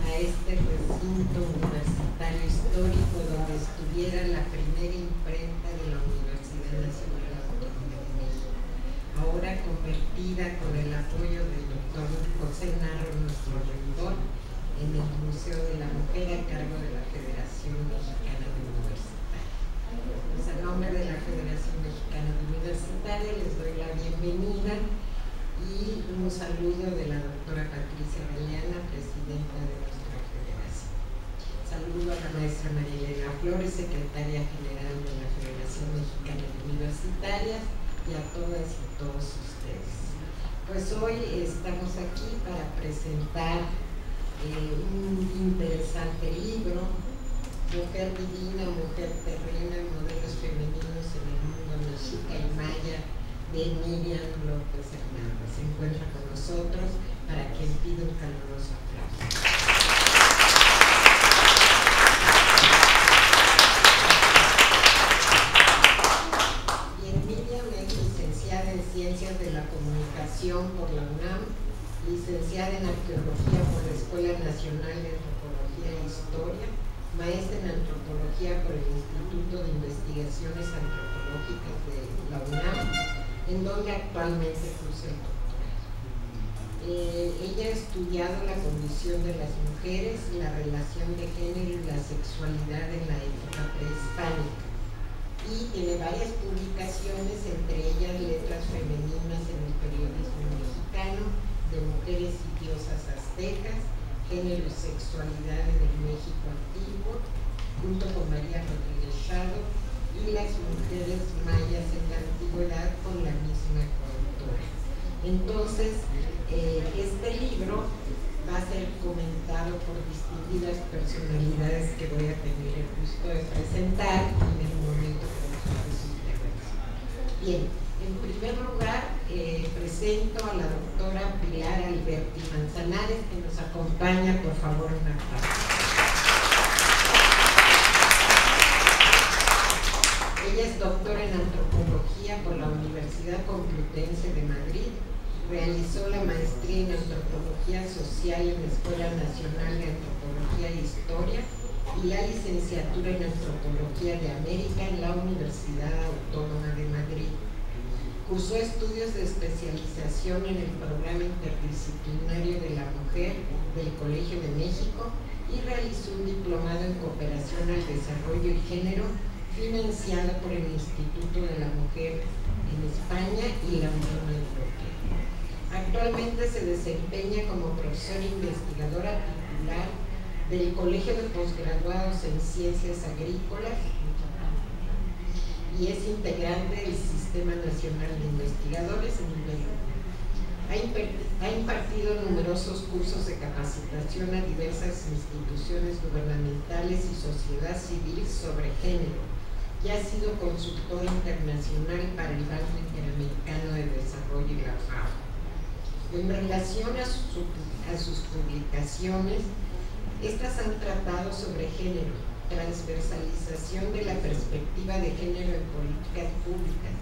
a este recinto universitario histórico donde estuviera la primera imprenta de la Universidad Nacional Autónoma de México, ahora convertida con el apoyo del doctor José Narro, nuestro rector, en el Museo de la Mujer a cargo de la Federación Mexicana de Universitarios. Pues a nombre de la Federación Mexicana de Universitarios les doy la bienvenida y un saludo de la doctora Patricia Galeana, presidenta de nuestra federación. Saludo a la maestra María Elena Flores, secretaria general de la Federación Mexicana de Universitarias, y a todas y todos ustedes. Pues hoy estamos aquí para presentar un interesante libro, Mujer Divina, Mujer Terrena, Modelos Femeninos en el Mundo Mexica y Maya, de Miriam López Hernández. Se encuentra con nosotros, para quien pido un caluroso aplauso. Bien, Miriam es licenciada en Ciencias de la Comunicación por la UNAM, licenciada en Arqueología por la Escuela Nacional de Antropología e Historia, maestra en Antropología por el Instituto de Investigaciones Antropológicas de la UNAM, en donde actualmente cursa el doctorado. Ella ha estudiado la condición de las mujeres, la relación de género y la sexualidad en la época prehispánica, y tiene varias publicaciones, entre ellas Letras Femeninas en el Periodismo Mexicano, de Mujeres y Diosas Aztecas, Género y Sexualidad en el México Antiguo, junto con María Rodríguez Chado, y Las Mujeres Mayas en la Antigüedad, con la misma coautora. Entonces, este libro va a ser comentado por distinguidas personalidades que voy a tener el gusto de presentar en el momento que nos su intervención. Bien, en primer lugar, presento a la doctora Pilar Alberti Manzanares, que nos acompaña, por favor, una parte. Ella es doctora en Antropología por la Universidad Complutense de Madrid, realizó la maestría en Antropología Social en la Escuela Nacional de Antropología e Historia y la licenciatura en Antropología de América en la Universidad Autónoma de Madrid. Cursó estudios de especialización en el Programa Interdisciplinario de la Mujer del Colegio de México y realizó un diplomado en Cooperación al Desarrollo y Género financiado por el Instituto de la Mujer en España y la Unión Europea. Actualmente se desempeña como profesora investigadora titular del Colegio de Postgraduados en Ciencias Agrícolas y es integrante del Sistema Nacional de Investigadores en nivel 1. Ha impartido numerosos cursos de capacitación a diversas instituciones gubernamentales y sociedad civil sobre género y ha sido consultora internacional para el Banco Interamericano de Desarrollo y la FAO. En relación a sus publicaciones, estas han tratado sobre género, transversalización de la perspectiva de género en políticas públicas,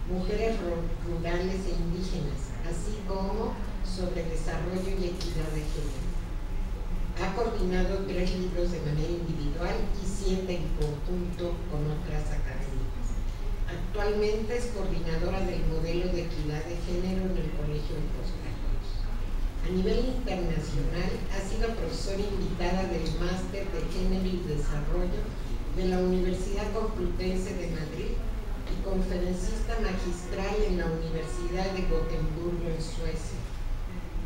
mujeres rurales e indígenas, así como sobre desarrollo y equidad de género. Ha coordinado 3 libros de manera individual y 7 en conjunto con otras académicas. Actualmente es coordinadora del modelo de equidad de género en el Colegio de Postgraduados. A nivel internacional, ha sido profesora invitada del Máster de Género y Desarrollo de la Universidad Complutense de Madrid y conferencista magistral en la Universidad de Gotemburgo en Suecia,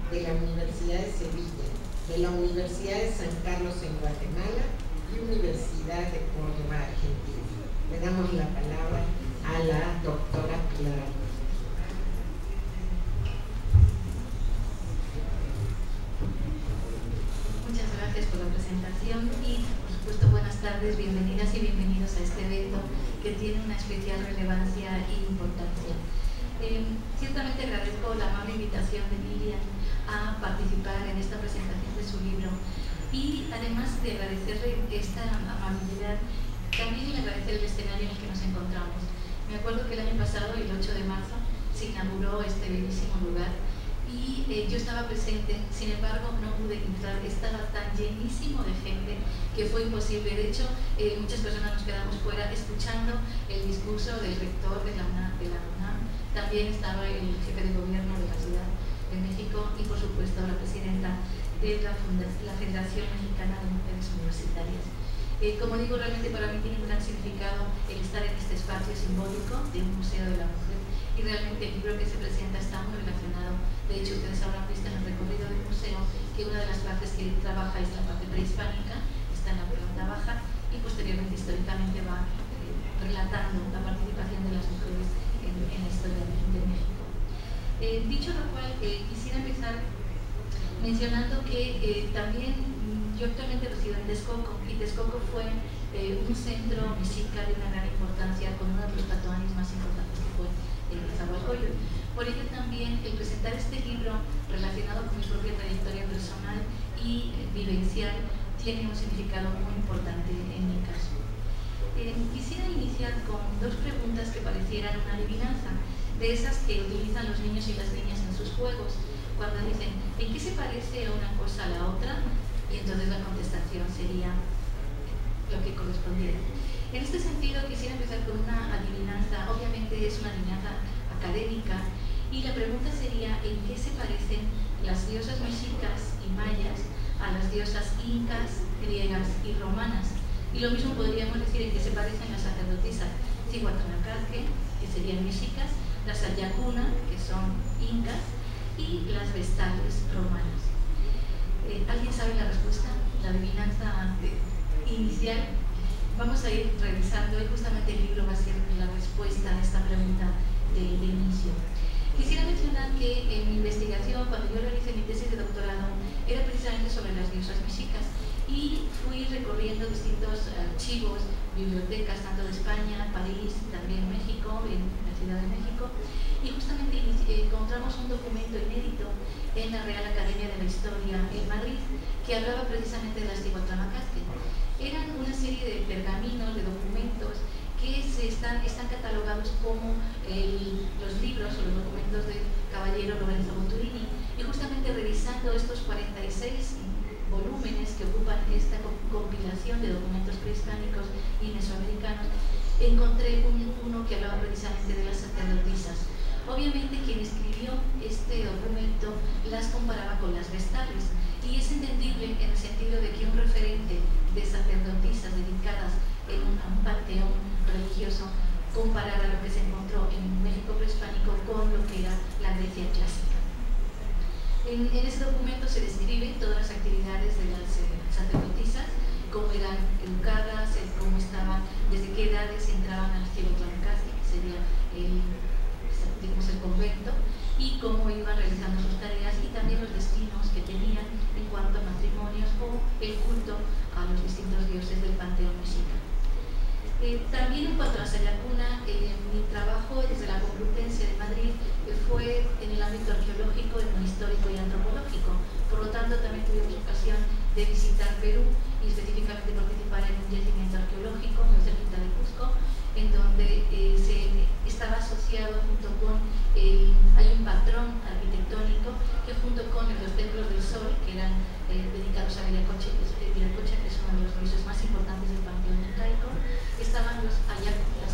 de la Universidad de Sevilla, de la Universidad de San Carlos en Guatemala y Universidad de Córdoba, Argentina. Le damos la palabra a la doctora Pilar Alberti. Muchas gracias por la presentación y, por supuesto, buenas tardes, bienvenidas y bienvenidos a este evento que tiene una especial relevancia e importancia. Ciertamente agradezco la amable invitación de Miriam a participar en esta presentación de su libro y, además de agradecerle esta amabilidad, también agradecer el escenario en el que nos encontramos. Me acuerdo que el año pasado, el 8 de marzo, se inauguró este bellísimo lugar y yo estaba presente, sin embargo no pude entrar, estaba tan llenísimo de gente que fue imposible. De hecho, muchas personas nos quedamos fuera escuchando el discurso del rector de la UNAM, también estaba el jefe de gobierno de la Ciudad de México y por supuesto la presidenta de la Federación Mexicana de Mujeres Universitarias. Como digo, realmente para mí tiene un gran significado el estar en este espacio simbólico de un museo de la mujer, y realmente el libro que se presenta está muy relacionado. De hecho, ustedes habrán visto en el recorrido del museo que una de las partes que trabaja es la parte prehispánica, está en la planta baja, y posteriormente históricamente va relatando la participación de las mujeres en la historia de México. Dicho lo cual, quisiera empezar mencionando que también yo actualmente resido en Texcoco, y Texcoco fue un centro mexica de una gran importancia, con uno de los tlatoanis más importantes que fue Nezahualcóyotl. Por ello también el presentar este libro relacionado con mi propia trayectoria personal y vivencial tiene un significado muy importante en mi caso. Quisiera iniciar con dos preguntas que parecieran una adivinanza, de esas que utilizan los niños y las niñas en sus juegos, cuando dicen ¿en qué se parece una cosa a la otra? Y entonces la contestación sería lo que correspondiera. En este sentido quisiera empezar con una adivinanza, obviamente es una adivinanza académica, y la pregunta sería ¿en qué se parecen las diosas mexicas y mayas a las diosas incas, griegas y romanas? Y lo mismo podríamos decir en qué se parecen las sacerdotisas Cihuatanacazque, que serían mexicas, las Ayacuna, que son incas, y las vestales romanas. ¿Alguien sabe la respuesta? La adivinanza inicial. Vamos a ir revisando, y justamente el libro va a ser la respuesta a esta pregunta de inicio. Quisiera mencionar que en mi investigación, cuando yo realicé mi tesis de doctorado, era precisamente sobre las diosas mexicas, y fui recorriendo distintos archivos, bibliotecas, tanto de España, París, también México, en la Ciudad de México, y justamente encontramos un documento inédito en la Real Academia de la Historia en Madrid, que hablaba precisamente de las Cihuatanacazque. Eran una serie de pergaminos, de documentos que están catalogados como los libros o los documentos del caballero Lorenzo Boturini, y justamente revisando estos 46 volúmenes que ocupan esta compilación de documentos prehispánicos y mesoamericanos, encontré uno que hablaba precisamente de las sacerdotisas. Obviamente quien escribió este documento las comparaba con las vestales, y es entendible en el sentido de que un referente de sacerdotisas dedicadas a un panteón religioso comparara lo que se encontró en México prehispánico con lo que era la Grecia clásica. En ese documento se describen todas las actividades de las sacerdotisas, cómo eran educadas, cómo estaban, desde qué edades entraban al Cihuatanacazque, que sería el convento, y cómo iban realizando sus tareas, y también los destinos que tenían en cuanto a matrimonios o el culto a los distintos dioses del panteón mexica. También en cuanto a la Sayacuna, mi trabajo desde la Complutense de Madrid fue en el ámbito arqueológico, etnohistórico y antropológico. Por lo tanto, también tuvimos ocasión de visitar Perú y específicamente participar en un yacimiento arqueológico muy cerquita de Cusco, en donde estaba asociado junto con hay un patrón arquitectónico que junto con los templos del sol, que eran dedicados a Viracocha, que es uno de los dioses más importantes del panteón incaico, estaban las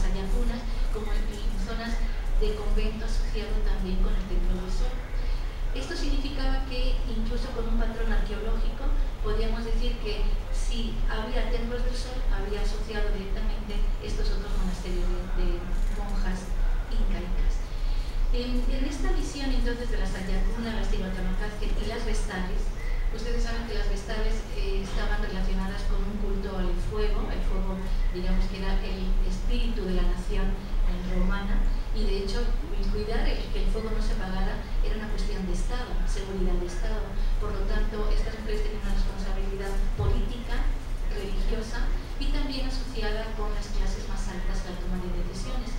ayacunas como en zonas de convento asociado también con el templo del sol. Esto significaba que incluso con un patrón arqueológico podíamos decir que si había templos del sol, había asociado directamente estos otros monasterios de monjas incaicas. En esta visión entonces de las ayacunas, las Cihuatanacazque y las vestales, ustedes saben que las vestales estaban relacionadas con un culto al fuego. El fuego, digamos que era el espíritu de la nación romana, y de hecho cuidar que el fuego no se apagara era una cuestión de Estado, seguridad de Estado. Por lo tanto, estas mujeres tenían una responsabilidad política, religiosa, y también asociada con las clases más altas de la toma de decisiones.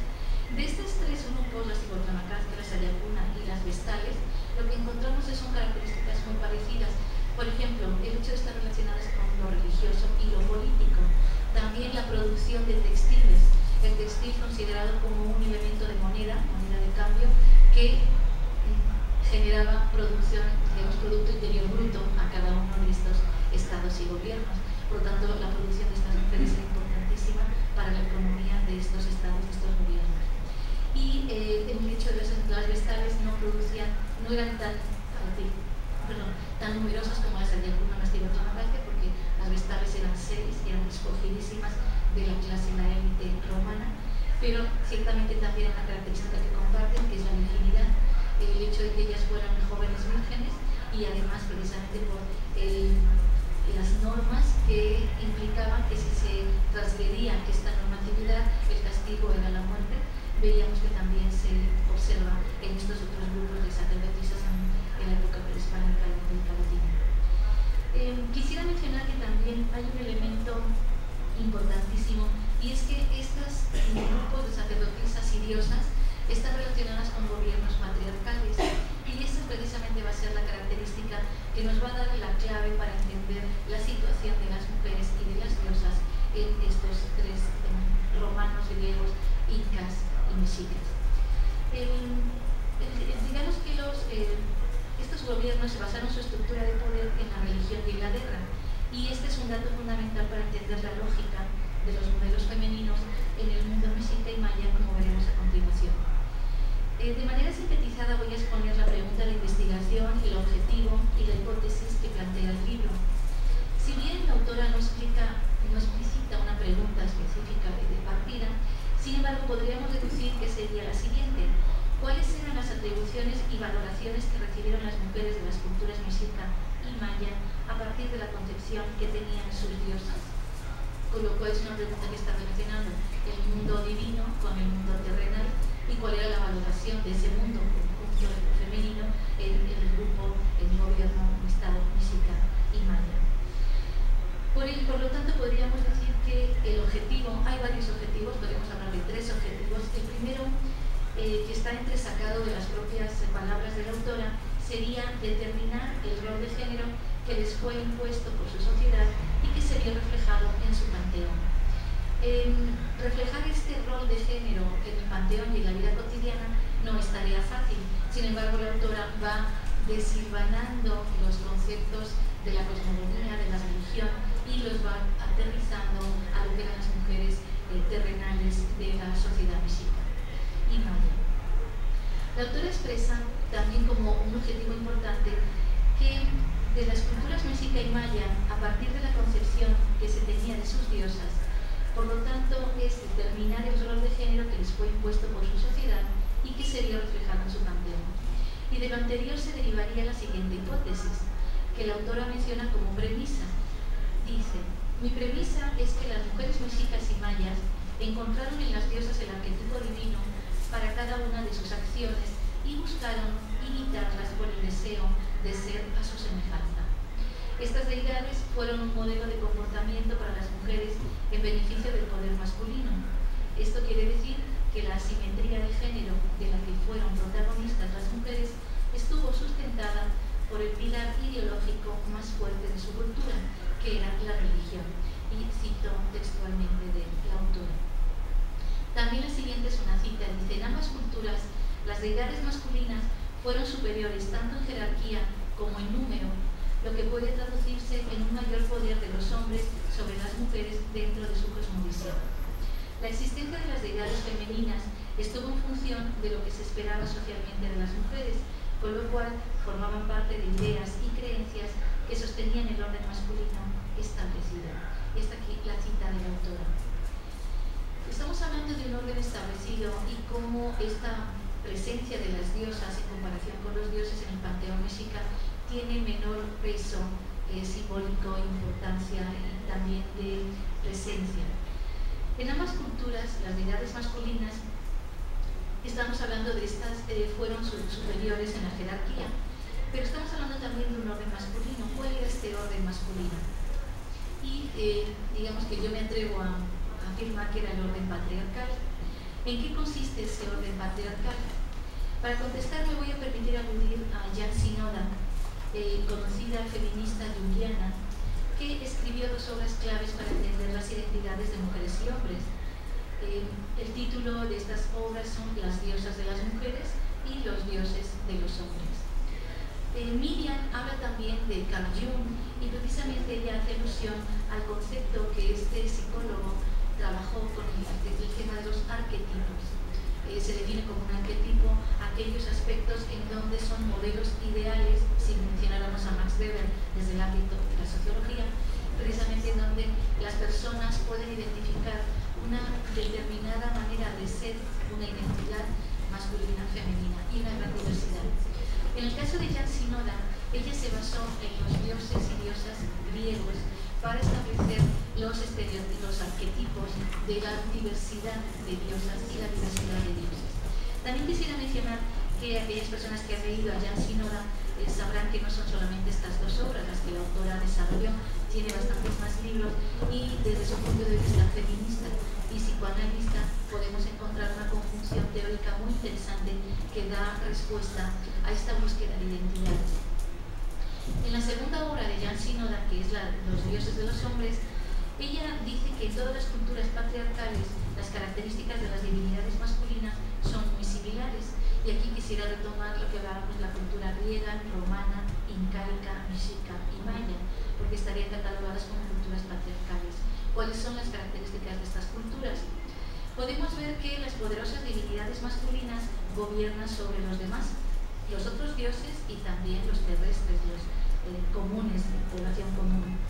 De estos tres grupos, las Cihuatanacazque, las Ayacuna y las vestales, lo que encontramos son características muy parecidas. Por ejemplo, el hecho de estar relacionadas con lo religioso y lo político. También la producción de textiles. El textil considerado como un elemento de moneda de cambio, que generaba productos estados y gobiernos. Por lo tanto, la producción de estas mujeres era importantísima para la economía de estos estados, de estos gobiernos. Y en el hecho de las vestales no eran tan numerosas como las había con una mastigatonacacia, porque las vestales eran 6 y eran escogidísimas de la clase, la élite romana, pero ciertamente también una característica que comparten, que es la virginidad, el hecho de que ellas fueran jóvenes vírgenes y además precisamente por las normas que implicaban que si se transgredía esta normatividad, el castigo era la muerte. Veíamos que también se observa en estos otros grupos de sacerdotisas en la época prehispánica de América Latina. Quisiera mencionar que también hay un elemento importantísimo, y es que estos grupos de sacerdotisas y diosas están relacionadas con gobiernos patriarcales, y esta precisamente va a ser la característica que nos va a dar la clave para entender la situación de las mujeres y de las diosas en estos tres romanos, griegos, incas y mexicas. Digamos que estos gobiernos se basaron su estructura de poder en la religión y en la guerra, y este es un dato fundamental para entender la lógica de los modelos femeninos en el mundo mexica y maya, como veremos a continuación. De manera sintetizada voy a exponer la pregunta de investigación, el objetivo y la hipótesis que plantea el libro. Si bien la autora no explicita una pregunta específica de partida, sin embargo podríamos deducir que sería la siguiente: ¿cuáles eran las atribuciones y valoraciones que recibieron las mujeres de las culturas mexica y maya a partir de la concepción que tenían sus diosas? Con lo cual es una pregunta que está relacionando el mundo divino con el mundo terrenal, y cuál era la valoración de ese mundo conjunto femenino en el grupo, en el gobierno, el estado mexica y maya. Por lo tanto, podríamos decir que el objetivo, hay varios objetivos, podemos hablar de 3 objetivos. El primero, que está entresacado de las propias palabras de la autora, sería determinar el rol de género que les fue impuesto por su sociedad y que se vio reflejado en su panteón. Reflejar este rol de género en el panteón y en la vida cotidiana no es tarea fácil. Sin embargo, la autora va desilvanando los conceptos de la cosmogonía, de la religión, y los va aterrizando a lo que eran las mujeres terrenales de la sociedad mexica y maya. La autora expresa también como un objetivo importante que de las culturas mexica y maya, a partir de la concepción que se tenía de sus diosas, por lo tanto, es determinar el rol de género que les fue impuesto por su sociedad y que se vio reflejado en su panteón. Y de lo anterior se derivaría la siguiente hipótesis, que la autora menciona como premisa. Dice: mi premisa es que las mujeres mexicas y mayas encontraron en las diosas el arquetipo divino para cada una de sus acciones y buscaron imitarlas por el deseo de ser a su semejanza. Estas deidades fueron un modelo de comportamiento para las mujeres en beneficio del poder masculino. Esto quiere decir que la asimetría de género de la que fueron protagonistas las mujeres estuvo sustentada por el pilar ideológico más fuerte de su cultura, que era la religión. Y cito textualmente de la autora. También la siguiente es una cita, dice: en ambas culturas las deidades masculinas fueron superiores tanto en jerarquía como en número, lo que puede traducirse en un mayor poder de los hombres sobre las mujeres dentro de su cosmovisión. La existencia de las deidades femeninas estuvo en función de lo que se esperaba socialmente de las mujeres, con lo cual formaban parte de ideas y creencias que sostenían el orden masculino establecido. Y esta aquí la cita de la autora. Estamos hablando de un orden establecido y cómo esta presencia de las diosas en comparación con los dioses en el panteón mexica tiene menor peso simbólico, importancia y también de presencia. En ambas culturas, las deidades masculinas, estamos hablando de estas, fueron superiores en la jerarquía, pero estamos hablando también de un orden masculino. ¿Cuál era este orden masculino? Y digamos que yo me atrevo a afirmar que era el orden patriarcal. ¿En qué consiste ese orden patriarcal? Para contestar me voy a permitir aludir a Jan Sinoda, conocida feminista junguiana, que escribió 2 obras claves para entender las identidades de mujeres y hombres. El título de estas obras son Las diosas de las mujeres y Los dioses de los hombres. Miriam habla también de Carl Jung y precisamente ella hace alusión al concepto que este psicólogo trabajó con el tema de los arquetipos. Se define como un arquetipo aquellos aspectos en donde son modelos ideales, si mencionáramos a Max Weber desde el ámbito de la sociología, precisamente en donde las personas pueden identificar una determinada manera de ser, una identidad masculina, femenina y una gran diversidad. En el caso de Jan Sinoda, ella se basó en los dioses y diosas griegos para establecer los estereotipos, los arquetipos de la diversidad de diosas y la diversidad de dioses. También quisiera mencionar que aquellas personas que han leído a Jan Sinoda sabrán que no son solamente estas dos obras las que la autora desarrolló, tiene bastantes más libros y desde su punto de vista feminista y psicoanalista podemos encontrar una conjunción teórica muy interesante que da respuesta a esta búsqueda de identidad. En la segunda obra de Jan Sinoda, que es Los dioses de los hombres, ella dice que en todas las culturas patriarcales las características de las divinidades masculinas son muy similares. Y aquí quisiera retomar lo que hablábamos de la cultura griega, romana, incaica, mexica y maya, porque estarían catalogadas como culturas patriarcales. ¿Cuáles son las características de estas culturas? Podemos ver que las poderosas divinidades masculinas gobiernan sobre los demás, los otros dioses y también los terrestres, los comunes, de población común.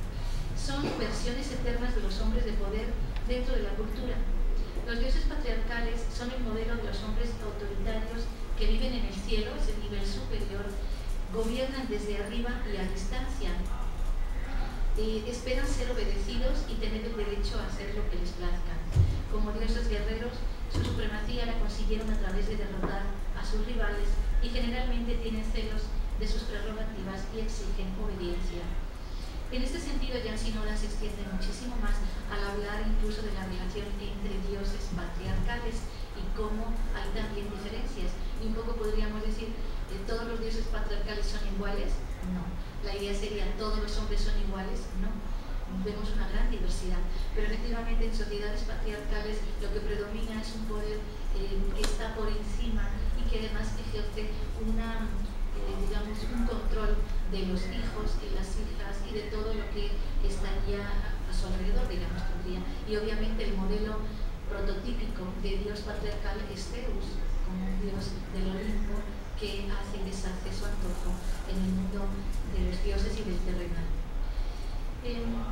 Son versiones eternas de los hombres de poder dentro de la cultura. Los dioses patriarcales son el modelo de los hombres autoritarios que viven en el cielo, es el nivel superior, gobiernan desde arriba y a distancia. Esperan ser obedecidos y tener el derecho a hacer lo que les plazca. Como dioses guerreros, su supremacía la consiguieron a través de derrotar a sus rivales y generalmente tienen celos de sus prerrogativas y exigen obediencia. En este sentido, Jan Sinoda se extiende muchísimo más al hablar incluso de la relación entre dioses patriarcales y cómo hay también diferencias. Y un poco podríamos decir, ¿todos los dioses patriarcales son iguales? No. La idea sería, ¿todos los hombres son iguales? No. Vemos una gran diversidad. Pero efectivamente en sociedades patriarcales lo que predomina es un poder que está por encima y que además ejerce digamos, un control de los hijos y las hijas y de todo lo que estaría a su alrededor, digamos, tendría. Y obviamente el modelo prototípico de Dios patriarcal es Zeus, como un Dios del Olimpo que hace y deshace su antojo en el mundo de los dioses y del terrenal.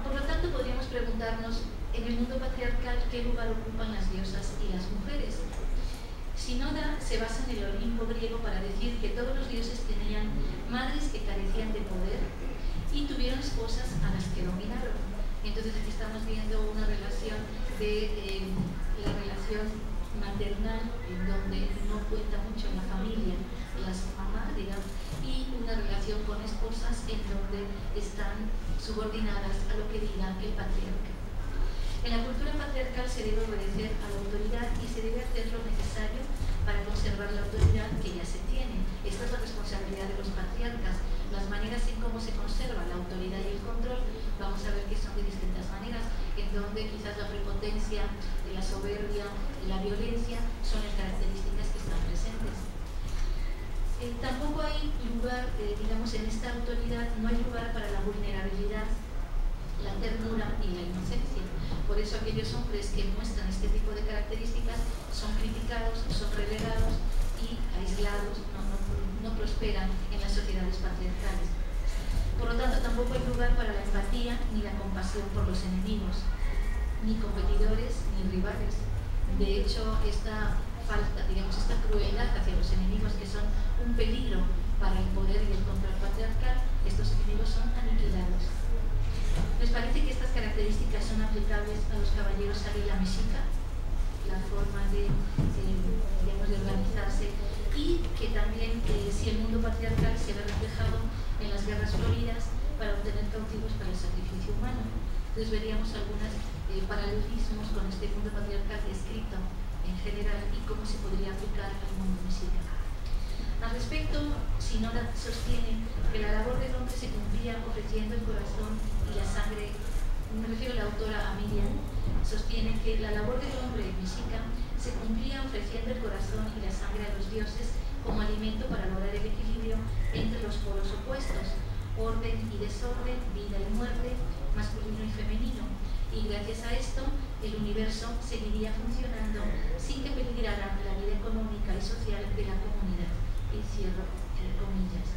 Por lo tanto, podríamos preguntarnos, en el mundo patriarcal, ¿qué lugar ocupan las diosas y las mujeres? Sinoda se basa en el Olimpo griego para decir que todos los dioses tenían madres que carecían de poder y tuvieron esposas a las que dominaron. Entonces aquí estamos viendo una relación de la relación maternal, en donde no cuenta mucho en la familia las mamás, digamos, y una relación con esposas en donde están subordinadas a lo que diga el patriarca. En la cultura patriarcal se debe obedecer a la autoridad y se debe hacer lo necesario para conservar la autoridad que ya se tiene. Esta es la responsabilidad de los patriarcas. Las maneras en cómo se conserva la autoridad y el control, vamos a ver que son de distintas maneras, en donde quizás la prepotencia, la soberbia, la violencia son las características que están presentes. Tampoco hay lugar, digamos, en esta autoridad no hay lugar para la vulnerabilidad, la ternura y la inocencia. Por eso aquellos hombres que muestran este tipo de características son criticados, son relegados y aislados, no prosperan en las sociedades patriarcales. Por lo tanto, tampoco hay lugar para la empatía ni la compasión por los enemigos, ni competidores ni rivales. De hecho, esta falta, digamos, esta crueldad hacia los enemigos, que son un peligro para el poder y el control patriarcal, estos enemigos son aniquilados. ¿Les parece que estas características son aplicables a los caballeros águila mexica? La forma de organizarse, y que también si el mundo patriarcal se ve reflejado en las guerras floridas para obtener cautivos para el sacrificio humano. Entonces veríamos algunos paralelismos con este mundo patriarcal descrito en general y cómo se podría aplicar al mundo mexica. Al respecto, Sinoda sostiene que la labor del hombre se cumplía ofreciendo el corazón y la sangre. Me refiero a la autora Miriam, sostiene que la labor del hombre mexica se cumplía ofreciendo el corazón y la sangre a los dioses como alimento para lograr el equilibrio entre los polos opuestos, orden y desorden, vida y muerte, masculino y femenino. Y gracias a esto, el universo seguiría funcionando sin que peligrara la vida económica y social de la comunidad. Y cierro comillas.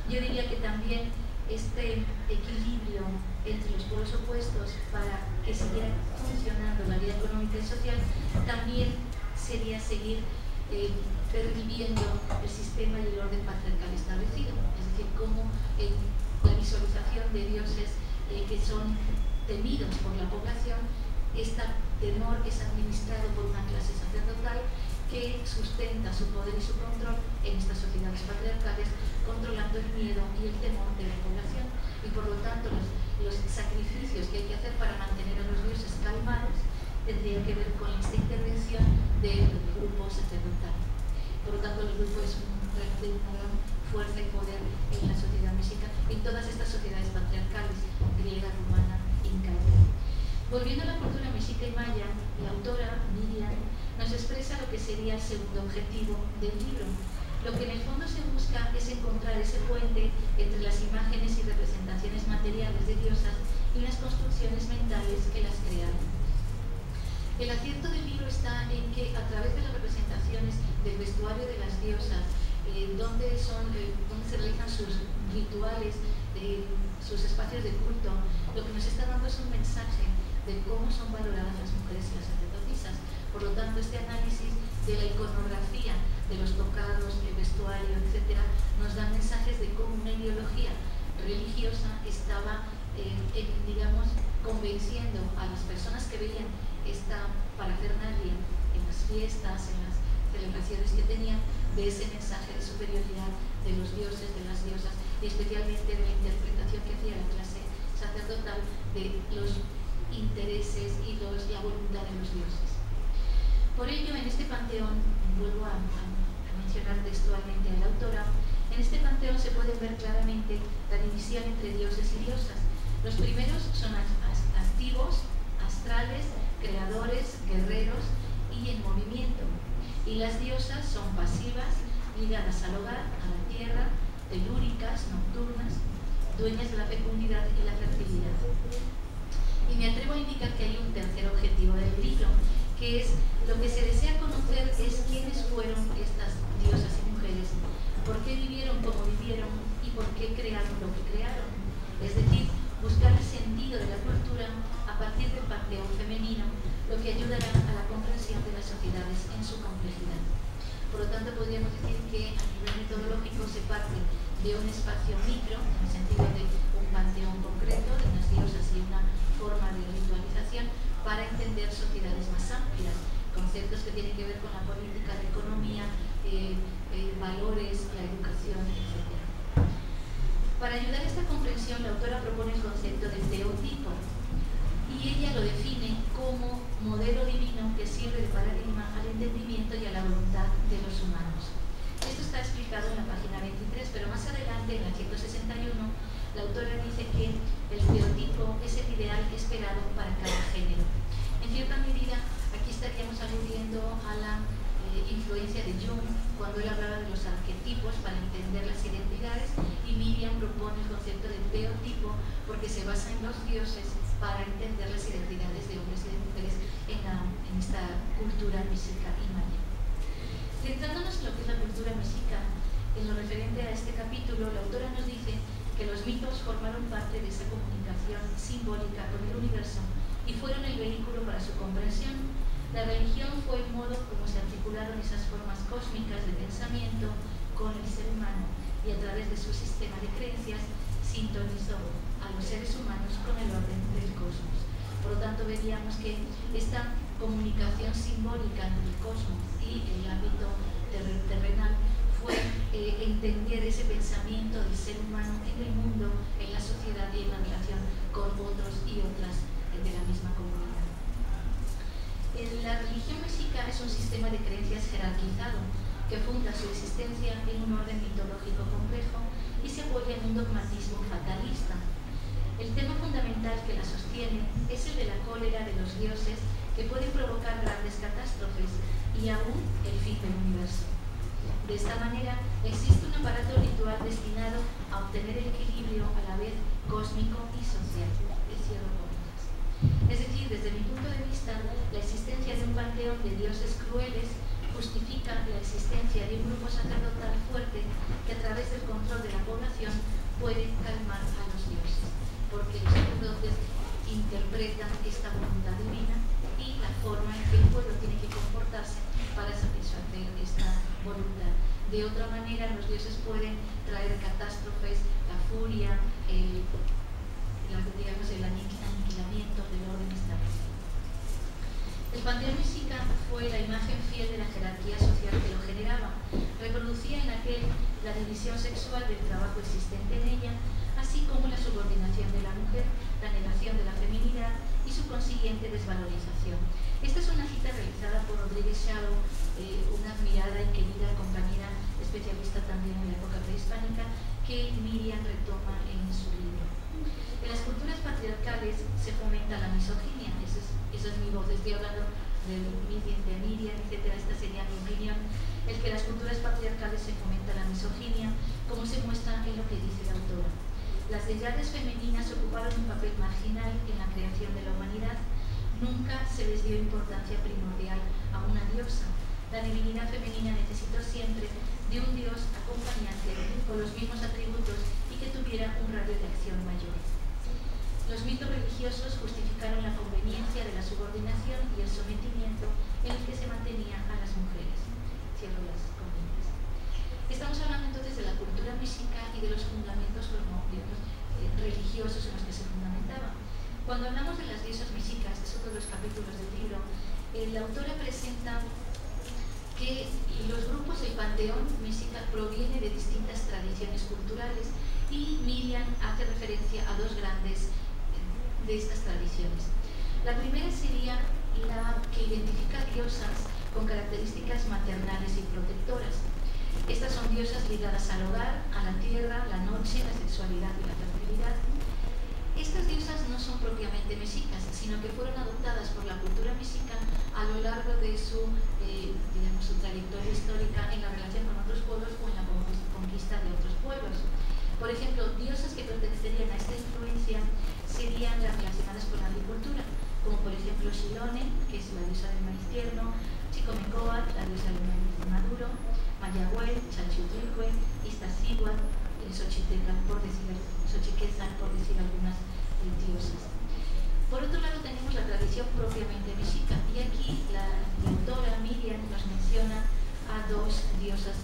Yo diría que también este equilibrio entre los polos opuestos para que siguiera funcionando la vida económica y social también sería seguir perviviendo el sistema y el orden patriarcal establecido, es decir, cómo la visualización de dioses que son temidos por la población, este temor es administrado por una clase sacerdotal que sustenta su poder y su control en estas sociedades patriarcales, controlando el miedo y el temor de la población, y por lo tanto los sacrificios que hay que hacer para mantener a los dioses calmados tendrían que ver con esta intervención del grupo sacerdotal. Por lo tanto, el grupo es de una gran fuerza y poder en la sociedad mexica, en todas estas sociedades patriarcales, griega, romana, inca. Volviendo a la cultura mexica y maya, la autora Miriam nos expresa lo que sería el segundo objetivo del libro. Lo que en el fondo se busca es encontrar ese puente entre las imágenes y representaciones materiales de diosas y las construcciones mentales que las crearon. El acierto del libro está en que a través de las representaciones del vestuario de las diosas, donde se realizan sus rituales, sus espacios de culto, lo que nos está dando es un mensaje de cómo son valoradas las mujeres y las sacerdotisas. Por lo tanto, este análisis de la iconografía, de los tocados, el vestuario, etc., nos da mensajes de cómo una ideología religiosa estaba, digamos, convenciendo a las personas que veían esta parafernalia en las fiestas, en las celebraciones que tenían, de ese mensaje de superioridad de los dioses, de las diosas, y especialmente de la interpretación que hacía la clase sacerdotal de los intereses y la voluntad de los dioses. Por ello, en este panteón, vuelvo a mencionar textualmente a la autora, en este panteón se puede ver claramente la división entre dioses y diosas. Los primeros son activos, astrales, creadores, guerreros y en movimiento. Y las diosas son pasivas, ligadas al hogar, a la tierra, telúricas, nocturnas, dueñas de la fecundidad y la fertilidad. Y me atrevo a indicar que hay un tercer objetivo del libro, que es lo que se desea conocer es quiénes fueron estas diosas y mujeres, por qué vivieron como vivieron y por qué crearon lo que crearon. Es decir, buscar el sentido de la cultura a partir del panteón femenino, lo que ayudará a la comprensión de las sociedades en su complejidad. Por lo tanto, podríamos decir que a nivel metodológico se parte de un espacio micro, en el sentido de un panteón concreto, de unas diosas y una forma de ritualización, para entender sociedades más amplias, conceptos que tienen que ver con la política, la economía, valores, la educación, etc. Para ayudar a esta comprensión, la autora propone el concepto del teotipo, y ella lo define como modelo divino que sirve de paradigma al entendimiento y a la voluntad de los humanos. Esto está explicado en la página 23, pero más adelante, en la 161, la autora dice que el teotipo es el ideal esperado para cada género. En cierta medida, aquí estaríamos aludiendo a la influencia de Jung cuando él hablaba de los arquetipos para entender las identidades, y Miriam propone el concepto del teotipo porque se basa en los dioses para entender las identidades de hombres y de mujeres en esta cultura mexica y maya. Centrándonos en lo que es la cultura mexica, en lo referente a este capítulo, la autora nos dice que los mitos formaron parte de esa comunicación simbólica con el universo y fueron el vehículo para su comprensión. La religión fue el modo como se articularon esas formas cósmicas de pensamiento con el ser humano, y a través de su sistema de creencias sintonizó a los seres humanos con el orden del cosmos. Por lo tanto, veríamos que esta comunicación simbólica entre el cosmos y el ámbito terrenal fue entender ese pensamiento del ser humano en el mundo, en la sociedad y en la relación con otros y otras de la misma comunidad. La religión mexica es un sistema de creencias jerarquizado que funda su existencia en un orden mitológico complejo y se apoya en un dogmatismo fatalista. El tema fundamental que la sostiene es el de la cólera de los dioses, que puede provocar grandes catástrofes y aún el fin del universo. De esta manera, existe un aparato ritual destinado a obtener el equilibrio a la vez cósmico y social. Es decir, desde mi punto de vista, la existencia de un panteón de dioses crueles justifica la existencia de un grupo sacerdotal fuerte que a través del control de la población puede calmar a los dioses, porque los sacerdotes interpretan esta voluntad divina y la forma en que el pueblo tiene que comportarse para satisfacer esta voluntad. De otra manera, los dioses pueden traer catástrofes, la furia, el aniquilamiento del orden establecido. El panteón mexica fue la imagen fiel de la jerarquía social que lo generaba. Reproducía en aquel la división sexual del trabajo existente en ella, así como la subordinación de la mujer, la negación de la feminidad y su consiguiente desvalorización. Esta es una cita realizada por Rodríguez Shadow, una admirada y querida compañera especialista también en la época prehispánica, que Miriam retoma en su libro. En las culturas patriarcales se fomenta la misoginia, esa es mi voz, estoy hablando de Miriam, etc. Esta sería mi opinión, el que en las culturas patriarcales se fomenta la misoginia, como se muestra en lo que dice la autora. Las deidades femeninas ocuparon un papel marginal en la creación de la humanidad. Nunca se les dio importancia primordial a una diosa. La divinidad femenina necesitó siempre de un dios acompañante con los mismos atributos y que tuviera un radio de acción mayor. Los mitos religiosos justificaron la conveniencia de la subordinación y el sometimiento en el que se mantenían a las mujeres. Cierro las comillas. Estamos hablando entonces de la cultura mexica y de los fundamentos religiosos en los que se fundamentaba. Cuando hablamos de las diosas mexicas, es otro de los capítulos del libro, la autora presenta que los grupos del panteón mexica proviene de distintas tradiciones culturales y Miriam hace referencia a dos grandes de estas tradiciones. La primera sería la que identifica diosas con características maternales y protectoras. Estas son diosas ligadas al hogar, a la tierra, la noche, la sexualidad y la fertilidad. Estas diosas no son propiamente mexicas, sino que fueron adoptadas por la cultura mexica a lo largo de su trayectoria histórica en la relación con otros pueblos o en la conquista de otros pueblos. Por ejemplo, diosas que pertenecerían a esta influencia serían las relacionadas con la agricultura, como por ejemplo Xilone, que es la diosa del maíz tierno, Chicomecoatl, la diosa del maíz maduro, Mayagüel, Chalchutlicue, Iztaccíhuatl, Xochitecatl, por decir algunas diosas. Por otro lado tenemos la tradición propiamente mexica, y aquí la autora Miriam nos menciona a dos diosas,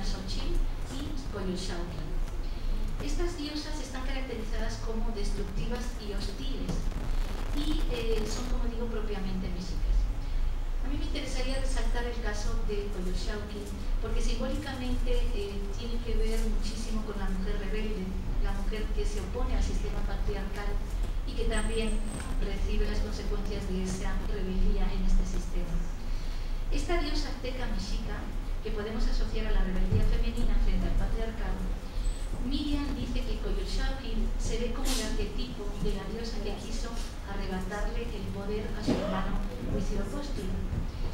Xochitl y Coyolxauhqui. Estas diosas están caracterizadas como destructivas y hostiles y son, como digo, propiamente mexicas. A mí me interesaría resaltar el caso de Coyolxauhqui porque simbólicamente tiene que ver muchísimo con la mujer rebelde, la mujer que se opone al sistema patriarcal y que también recibe las consecuencias de esa rebeldía en este sistema. Esta diosa azteca mexica, que podemos asociar a la rebeldía femenina frente al patriarcado, Miriam dice que Coyolxauhqui se ve como el arquetipo de la diosa que quiso arrebatarle el poder a su hermano Huitzilopochtli.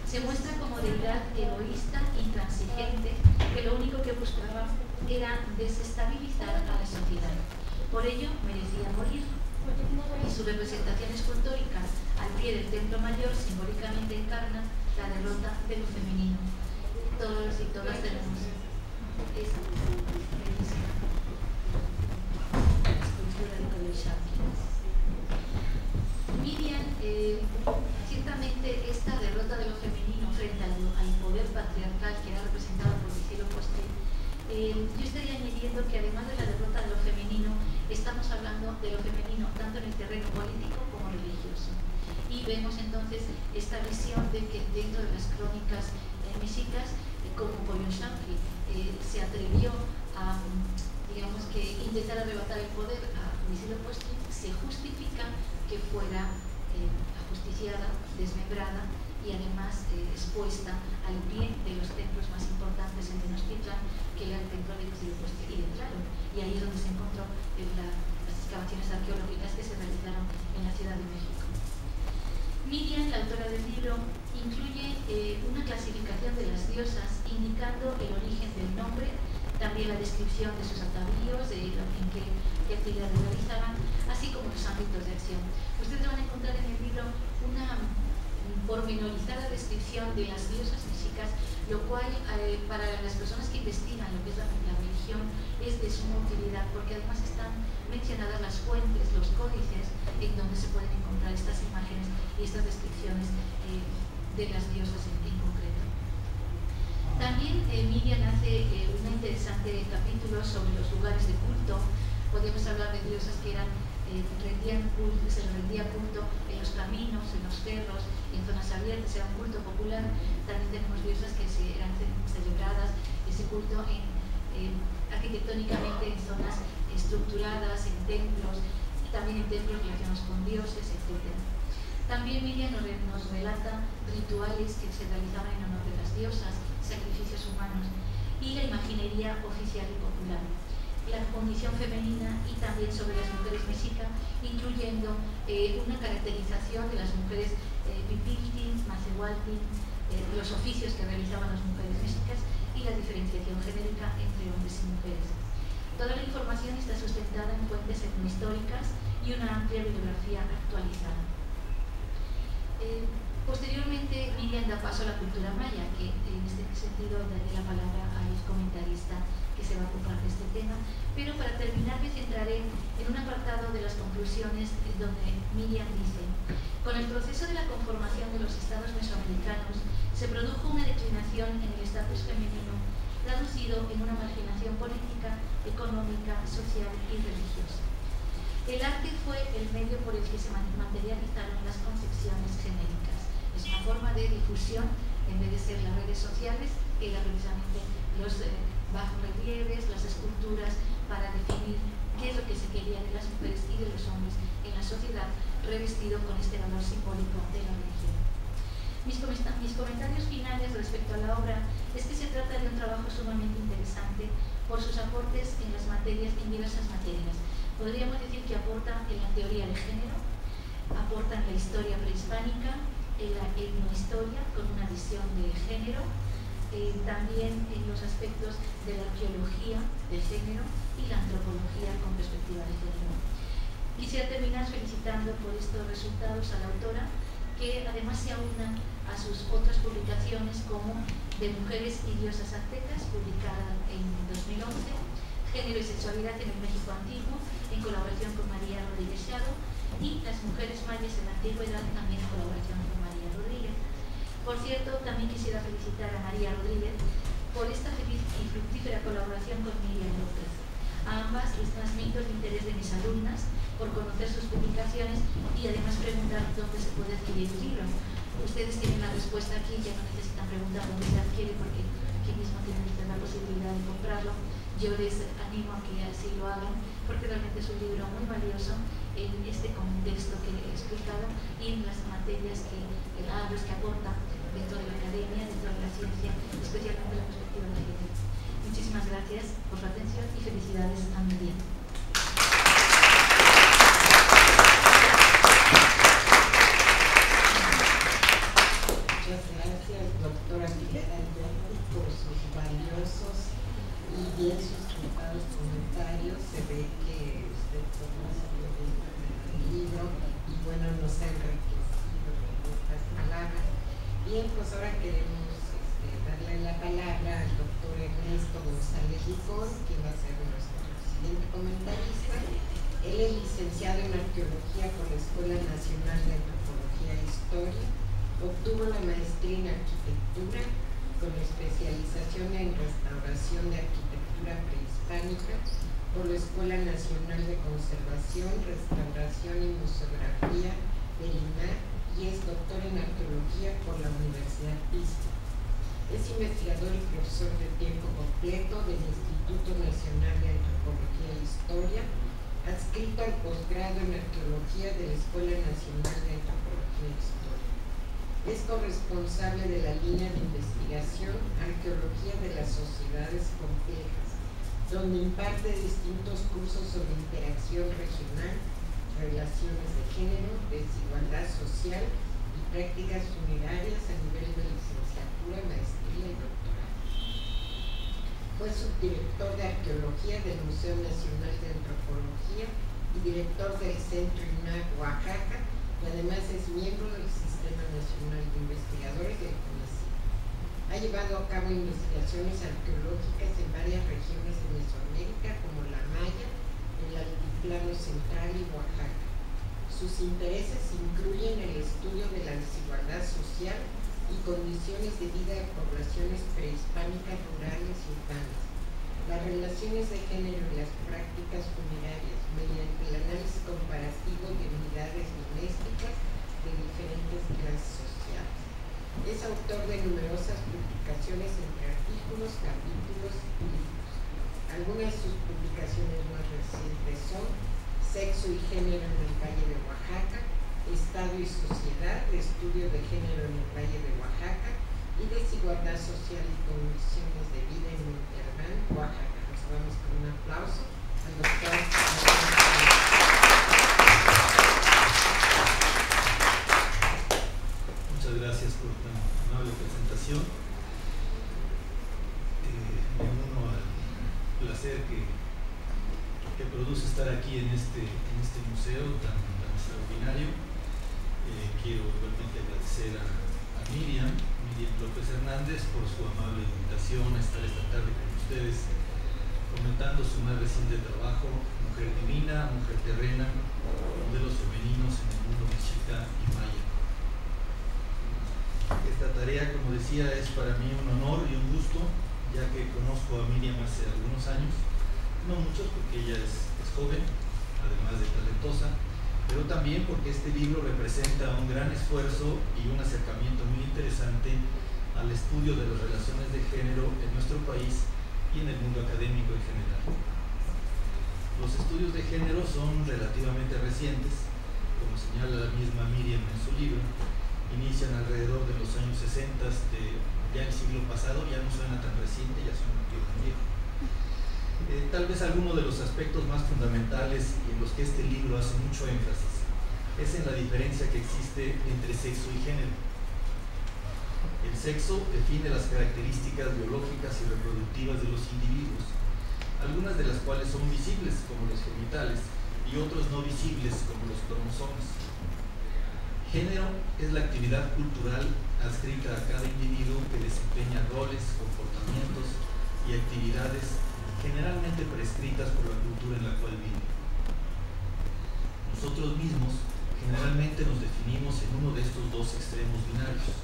Se muestra como deidad egoísta, intransigente, que lo único que buscaba era desestabilizar a la sociedad. Por ello, merecía morir. Y su representación escultórica al pie del templo mayor simbólicamente encarna la derrota de lo femenino. Todos y todas tenemos esta escultura de Coyolxauhqui. Miriam, ciertamente esta derrota de lo femenino frente al poder patriarcal que era representado por Huitzilopochtli, yo estaría añadiendo que además de la derrota de lo femenino, estamos hablando de lo femenino tanto en el terreno político como religioso. Y vemos entonces esta visión de que dentro de las crónicas mexicas, como Coyolxauhqui se atrevió a, digamos que, intentar arrebatar el poder a Huitzilopochtli, se justifica que fuera ajusticiada, desmembrada y además expuesta al pie de los templos más importantes en Tenochtitlan, que era el templo de Huitzilopochtli y de Tlaloc. Y ahí es donde se encontró las excavaciones arqueológicas que se realizaron en la Ciudad de México. Miriam, la autora del libro, incluye una clasificación de las diosas indicando el origen del nombre, también la descripción de sus atavíos, de en qué actividades realizaban, así como los ámbitos de acción. Ustedes van a encontrar en el libro una pormenorizada descripción de las diosas mexicas, lo cual para las personas que investigan lo que es la religión es de suma utilidad, porque además están mencionadas las fuentes, los códices en donde se pueden encontrar estas imágenes y estas descripciones de las diosas en concreto. También Miriam hace un interesante capítulo sobre los lugares de culto. Podemos hablar de diosas que eran se les rendía culto en los caminos, en los cerros, en zonas abiertas, era un culto popular. También tenemos diosas que eran celebradas, ese culto arquitectónicamente en zonas estructuradas, en templos, también en templos relacionados con dioses, etc. También Miriam nos relata rituales que se realizaban en honor de las diosas, sacrificios humanos y la imaginería oficial y popular, la condición femenina y también sobre las mujeres mexicas, incluyendo una caracterización de las mujeres pipiltin, macehualtin, los oficios que realizaban las mujeres mexicas y la diferenciación genérica entre hombres y mujeres. Toda la información está sustentada en fuentes etnohistóricas y una amplia bibliografía actualizada. Posteriormente, Miriam da paso a la cultura maya, que en este sentido daré la palabra al comentarista que se va a ocupar de este tema, pero para terminar me centraré en un apartado de las conclusiones donde Miriam dice: con el proceso de la conformación de los estados mesoamericanos se produjo una declinación en el estatus femenino, traducido en una marginación política, económica, social y religiosa. El arte fue el medio por el que se materializaron las concepciones genéricas. Es una forma de difusión, en vez de ser las redes sociales, era precisamente los bajorrelieves, las esculturas, para definir qué es lo que se quería de las mujeres y de los hombres en la sociedad, revestido con este valor simbólico de la religión. Mis comentarios finales respecto a la obra es que se trata de un trabajo sumamente interesante por sus aportes en diversas materias. Podríamos decir que aporta en la teoría de género, aporta en la historia prehispánica, en la etnohistoria con una visión de género, también en los aspectos de la arqueología de género y la antropología con perspectiva de género. Quisiera terminar felicitando por estos resultados a la autora, que además se aúnan a sus otras publicaciones como De mujeres y diosas aztecas, publicada en 2011, Género y sexualidad en el México antiguo, en colaboración con María Rodríguez Shadow, y Las mujeres mayas en la antigüedad, también en colaboración con María Rodríguez. Por cierto, también quisiera felicitar a María Rodríguez por esta feliz y fructífera colaboración con Miriam López. A ambas les transmito el interés de mis alumnas por conocer sus publicaciones y además preguntar dónde se puede adquirir el libro. Ustedes tienen la respuesta aquí, ya no necesitan preguntar dónde se adquiere porque aquí mismo tienen la posibilidad de comprarlo. Yo les animo a que así lo hagan porque realmente es un libro muy valioso en este contexto que he explicado y en las materias los que aporta dentro de la academia, dentro de la ciencia, especialmente la perspectiva de género. Muchísimas gracias por su atención y felicidades a Miriam. Muchas gracias, doctora Miguel, por sus valiosos y bien sustentados comentarios. Se ve que usted conoce el libro y bueno, nos ha enriquecido con estas palabras. Bien, pues ahora queremos darle la palabra al doctor Ernesto González Licón, que va a ser nuestro siguiente comentarista. Él es licenciado en Arqueología por la Escuela Nacional de Antropología e Historia. Obtuvo la maestría en Arquitectura con especialización en Restauración de Arquitectura Prehispánica por la Escuela Nacional de Conservación, Restauración y Museografía del INAH y es doctor en Arqueología por la Universidad Pisco. Es investigador y profesor de tiempo completo del Instituto Nacional de Antropología e Historia, adscrito al posgrado en Arqueología de la Escuela Nacional de Antropología e Historia. Es corresponsable de la línea de investigación Arqueología de las Sociedades Complejas, donde imparte distintos cursos sobre interacción regional, relaciones de género, desigualdad social y prácticas funerarias a nivel de licenciatura, maestría y doctorado. Fue subdirector de Arqueología del Museo Nacional de Antropología y director del Centro INAH Oaxaca, y además es miembro del Sistema Nacional de Investigadores del CONACYT. Ha llevado a cabo investigaciones arqueológicas en varias regiones de Mesoamérica, como la Maya, el Altiplano Central y Oaxaca. Sus intereses incluyen el estudio de la desigualdad social y condiciones de vida de poblaciones prehispánicas, rurales y urbanas, las relaciones de género y las prácticas funerarias mediante el análisis comparativo de unidades domésticas de diferentes clases sociales. Es autor de numerosas publicaciones entre artículos, capítulos y libros. Algunas de sus publicaciones más recientes son Sexo y Género en el Valle de Oaxaca, Estado y Sociedad, de Estudio de Género en el Valle de Oaxaca y Desigualdad Social y Condiciones de Vida en Monterrey, Oaxaca. Nos vamos con un aplauso al doctor. Muchas gracias por tan amable presentación. Me uno al placer que produce estar aquí en este museo tan extraordinario. Quiero igualmente agradecer a Miriam López Hernández por su amable invitación a estar esta tarde con ustedes comentando su más reciente trabajo, Mujer Divina, Mujer Terrena, modelos femeninos en el mundo mexica y maya. Esta tarea, como decía, es para mí un honor y un gusto, ya que conozco a Miriam hace algunos años, no muchos porque ella es joven, además de talentosa, pero también porque este libro representa un gran esfuerzo y un acercamiento muy interesante al estudio de las relaciones de género en nuestro país y en el mundo académico en general. Los estudios de género son relativamente recientes, como señala la misma Miriam en su libro, inician alrededor de los años 60 ya el siglo pasado, ya no suena tan reciente, ya suena un poquito tan viejo. Tal vez alguno de los aspectos más fundamentales y en los que este libro hace mucho énfasis es en la diferencia que existe entre sexo y género. El sexo define las características biológicas y reproductivas de los individuos, algunas de las cuales son visibles como los genitales y otros no visibles como los cromosomas. Género es la actividad cultural adscrita a cada individuo que desempeña roles, comportamientos y actividades generalmente prescritas por la cultura en la cual vive. Nosotros mismos generalmente nos definimos en uno de estos dos extremos binarios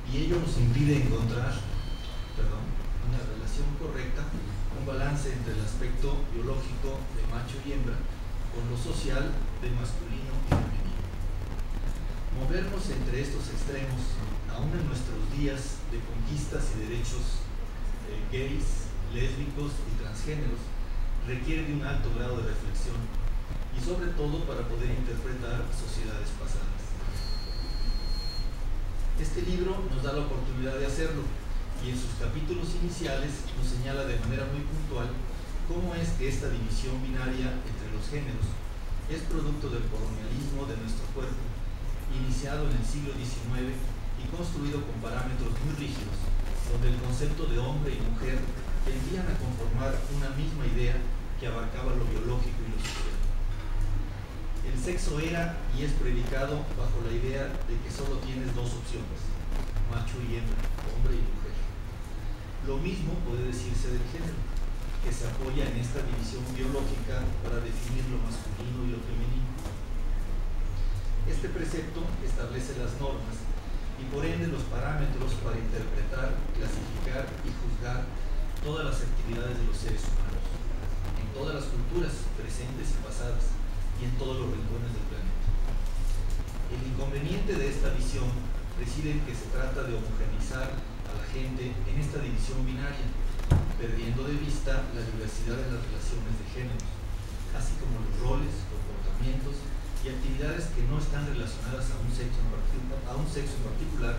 y ello nos impide encontrar una relación correcta, un balance entre el aspecto biológico de macho y hembra con lo social de masculino y femenino. Movernos entre estos extremos, aún en nuestros días de conquistas y derechos gays, lésbicos y transgéneros, requiere de un alto grado de reflexión y sobre todo para poder interpretar sociedades pasadas. Este libro nos da la oportunidad de hacerlo y en sus capítulos iniciales nos señala de manera muy puntual cómo es que esta división binaria entre los géneros es producto del colonialismo de nuestro cuerpo, iniciado en el siglo XIX y construido con parámetros muy rígidos, donde el concepto de hombre y mujer tendían a conformar una misma idea que abarcaba lo biológico y lo social. El sexo era y es predicado bajo la idea de que solo tienes dos opciones, macho y hembra, hombre y mujer. Lo mismo puede decirse del género, que se apoya en esta división biológica para definir lo masculino y lo femenino. Este precepto establece las normas y por ende los parámetros para interpretar, clasificar y juzgar todas las actividades de los seres humanos, en todas las culturas presentes y pasadas y en todos los rincones del planeta. El inconveniente de esta visión reside en que se trata de homogeneizar a la gente en esta división binaria, perdiendo de vista la diversidad de las relaciones de géneros, así como los roles, comportamientos y actividades que no están relacionadas a un sexo en particular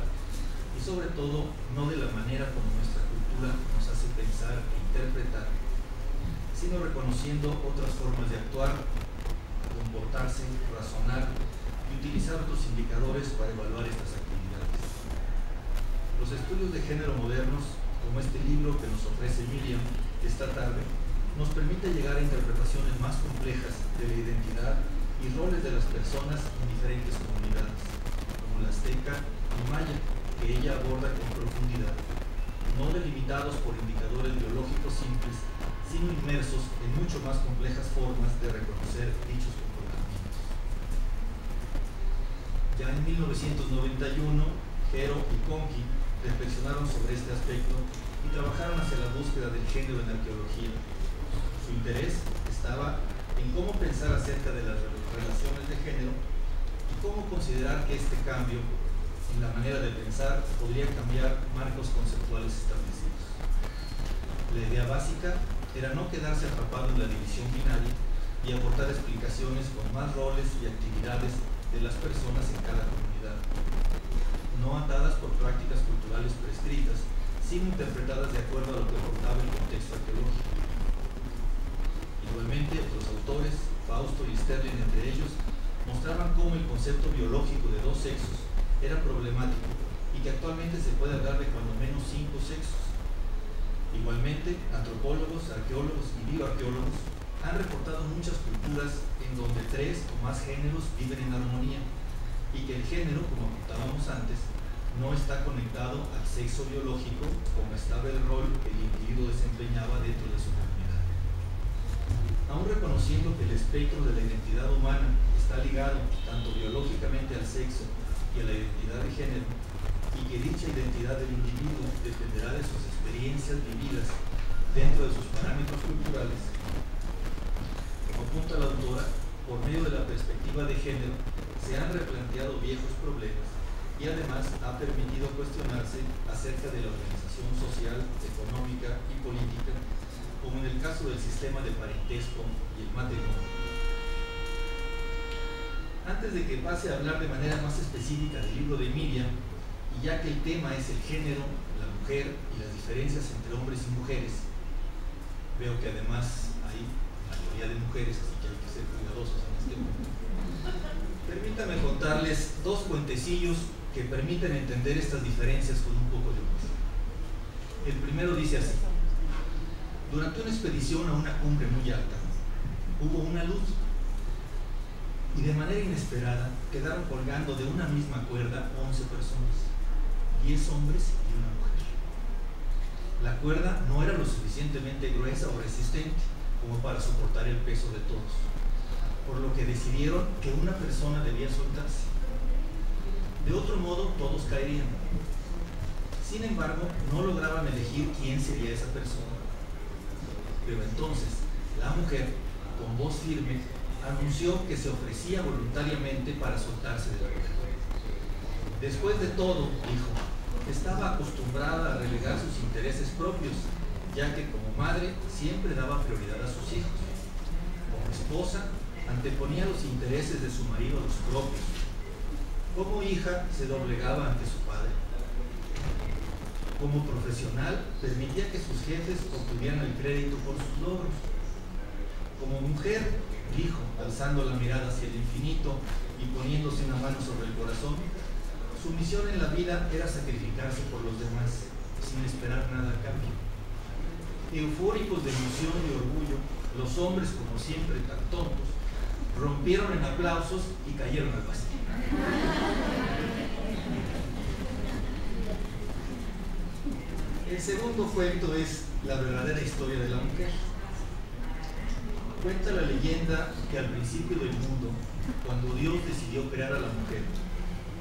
y sobre todo no de la manera como nuestra cultura nos hace pensar e interpretar, sino reconociendo otras formas de actuar, comportarse, razonar y utilizar otros indicadores para evaluar estas actividades. Los estudios de género modernos, como este libro que nos ofrece Miriam esta tarde, nos permite llegar a interpretaciones más complejas de la identidad y roles de las personas en diferentes comunidades, como la azteca y maya, que ella aborda con profundidad, no delimitados por indicadores biológicos simples, sino inmersos en mucho más complejas formas de reconocer dichos comportamientos. Ya en 1991, Jero y Conqui reflexionaron sobre este aspecto y trabajaron hacia la búsqueda del género en arqueología. Su interés estaba en cómo pensar acerca de las relaciones de género y cómo considerar que este cambio en la manera de pensar podría cambiar marcos conceptuales establecidos. La idea básica era no quedarse atrapado en la división binaria y aportar explicaciones con más roles y actividades de las personas en cada comunidad, no atadas por prácticas culturales prescritas, sino interpretadas de acuerdo a lo que aportaba el contexto arqueológico. Igualmente, otros autores, Fausto y Sterling entre ellos, mostraban cómo el concepto biológico de dos sexos era problemático y que actualmente se puede hablar de cuando menos 5 sexos. Igualmente, antropólogos, arqueólogos y bioarqueólogos han reportado muchas culturas en donde 3 o más géneros viven en armonía y que el género, como apuntábamos antes, no está conectado al sexo biológico como estaba el rol que el individuo desempeñaba dentro de su comunidad. Aún reconociendo que el espectro de la identidad humana está ligado tanto biológicamente al sexo y a la identidad de género, y que dicha identidad del individuo dependerá de sus experiencias vividas dentro de sus parámetros culturales, como apunta la autora, por medio de la perspectiva de género se han replanteado viejos problemas y además ha permitido cuestionarse acerca de la organización social, económica y política, como en el caso del sistema de parentesco y el matrimonio. Antes de que pase a hablar de manera más específica del libro de Miriam, y ya que el tema es el género, la mujer y las diferencias entre hombres y mujeres, veo que además hay mayoría de mujeres, así que hay que ser cuidadosos en este punto. Permítanme contarles 2 cuentecillos que permiten entender estas diferencias con un poco de humor. El primero dice así: durante una expedición a una cumbre muy alta, hubo una luz y de manera inesperada quedaron colgando de una misma cuerda 11 personas, 10 hombres y una mujer. La cuerda no era lo suficientemente gruesa o resistente como para soportar el peso de todos, por lo que decidieron que una persona debía soltarse. De otro modo, todos caerían. Sin embargo, no lograban elegir quién sería esa persona. Pero entonces, la mujer, con voz firme, anunció que se ofrecía voluntariamente para soltarse de la cuerda. Después de todo, dijo, estaba acostumbrada a relegar sus intereses propios, ya que como madre siempre daba prioridad a sus hijos. Como esposa, anteponía los intereses de su marido a los propios. Como hija, se doblegaba ante su padre. Como profesional, permitía que sus jefes obtuvieran el crédito por sus logros. Como mujer, dijo, alzando la mirada hacia el infinito y poniéndose una mano sobre el corazón, su misión en la vida era sacrificarse por los demás, sin esperar nada a cambio. Eufóricos de emoción y orgullo, los hombres, como siempre tan tontos, rompieron en aplausos y cayeron al vacío. El segundo cuento es la verdadera historia de la mujer. Cuenta la leyenda que al principio del mundo, cuando Dios decidió crear a la mujer,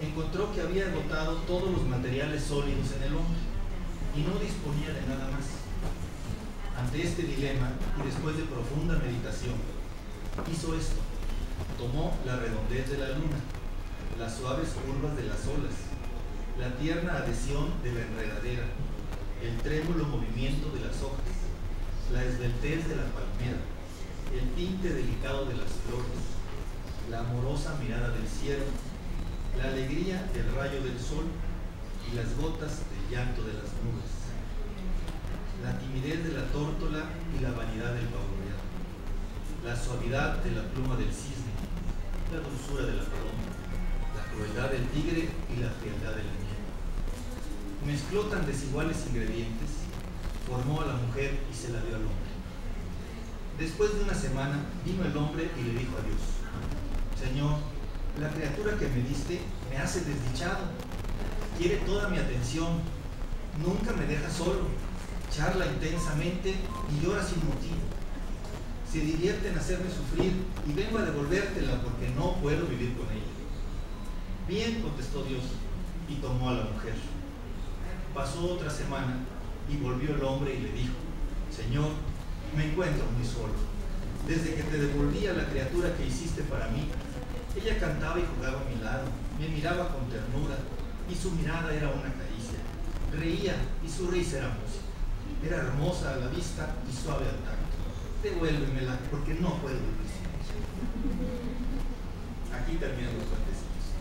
encontró que había agotado todos los materiales sólidos en el hombre y no disponía de nada más. Ante este dilema, y después de profunda meditación, hizo esto. Tomó la redondez de la luna, las suaves curvas de las olas, la tierna adhesión de la enredadera, el trémulo movimiento de las hojas, la esbeltez de la palmera, el tinte delicado de las flores, la amorosa mirada del cielo, la alegría del rayo del sol y las gotas del llanto de las nubes, la timidez de la tórtola y la vanidad del pavo real, la suavidad de la pluma del cisne, la dulzura de la paloma, crueldad del tigre y la frialdad de la nieve. Mezcló tan desiguales ingredientes, formó a la mujer y se la dio al hombre. Después de una semana vino el hombre y le dijo a Dios: Señor, la criatura que me diste me hace desdichado, quiere toda mi atención, nunca me deja solo, charla intensamente y llora sin motivo. Se divierte en hacerme sufrir y vengo a devolvértela porque no puedo vivir con ella. Bien, contestó Dios, y tomó a la mujer. Pasó otra semana y volvió el hombre y le dijo: Señor, me encuentro muy solo. Desde que te devolví a la criatura que hiciste para mí, ella cantaba y jugaba a mi lado, me miraba con ternura y su mirada era una caricia. Reía y su risa era música. Era hermosa a la vista y suave al tacto. Devuélvemela porque no puedo vivir sin ella. Aquí terminan los cuentecitos,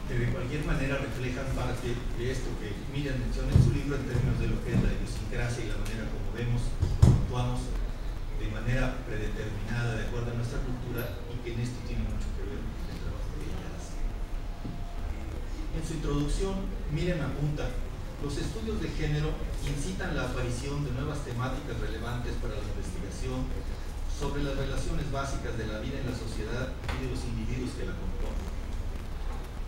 que de cualquier manera reflejan parte de esto que Miriam menciona en su libro en términos de lo que es la idiosincrasia y la manera como vemos, como actuamos de manera predeterminada de acuerdo a nuestra cultura, y que en esto tiene mucho que ver con el trabajo que ella hace. En su introducción, Miriam apunta: los estudios de género incitan la aparición de nuevas temáticas relevantes para la investigación sobre las relaciones básicas de la vida en la sociedad y de los individuos que la componen.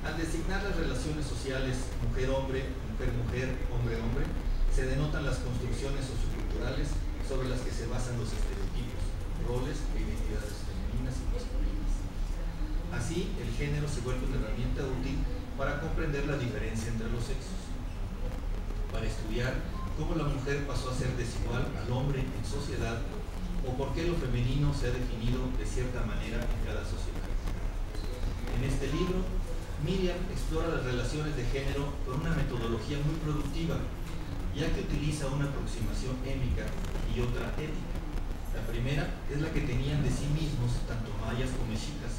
Al designar las relaciones sociales mujer-hombre, mujer-mujer, hombre-hombre, se denotan las construcciones socioculturales sobre las que se basan los estereotipos, roles e identidades femeninas y masculinas. Así, el género se vuelve una herramienta útil para comprender la diferencia entre los sexos, para estudiar cómo la mujer pasó a ser desigual al hombre en sociedad, o por qué lo femenino se ha definido de cierta manera en cada sociedad. En este libro, Miriam explora las relaciones de género con una metodología muy productiva, ya que utiliza una aproximación émica y otra ética. La primera es la que tenían de sí mismos tanto mayas como mexicas,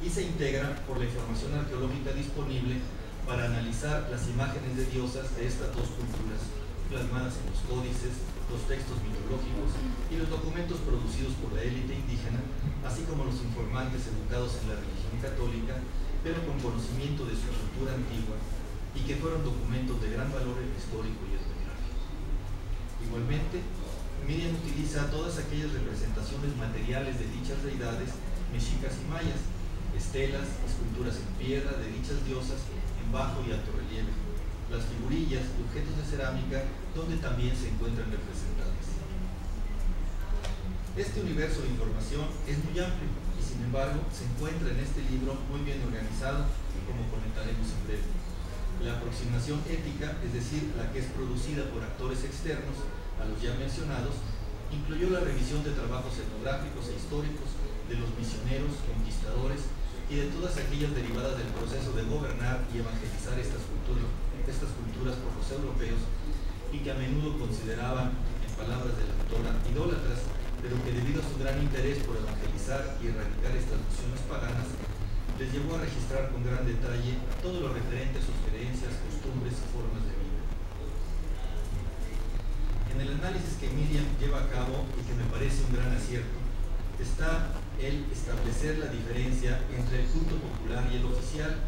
y se integra por la información arqueológica disponible para analizar las imágenes de diosas de estas dos culturas, plasmadas en los códices, los textos mitológicos y los documentos producidos por la élite indígena, así como los informantes educados en la religión católica, pero con conocimiento de su cultura antigua, y que fueron documentos de gran valor histórico y etnográfico. Igualmente, Miriam utiliza todas aquellas representaciones materiales de dichas deidades mexicas y mayas, estelas, esculturas en piedra de dichas diosas en bajo y alto relieve, las figurillas y objetos de cerámica donde también se encuentran representadas. Este universo de información es muy amplio y sin embargo se encuentra en este libro muy bien organizado, como comentaremos en breve. La aproximación ética, es decir, la que es producida por actores externos a los ya mencionados, incluyó la revisión de trabajos etnográficos e históricos de los misioneros, conquistadores y de todas aquellas derivadas del proceso de gobernar y evangelizar estas culturas por los europeos, y que a menudo consideraban, en palabras de la autora, idólatras, pero que debido a su gran interés por evangelizar y erradicar estas nociones paganas, les llevó a registrar con gran detalle todo lo referente a sus creencias, costumbres y formas de vida. En el análisis que Miriam lleva a cabo, y que me parece un gran acierto, está el establecer la diferencia entre el culto popular y el oficial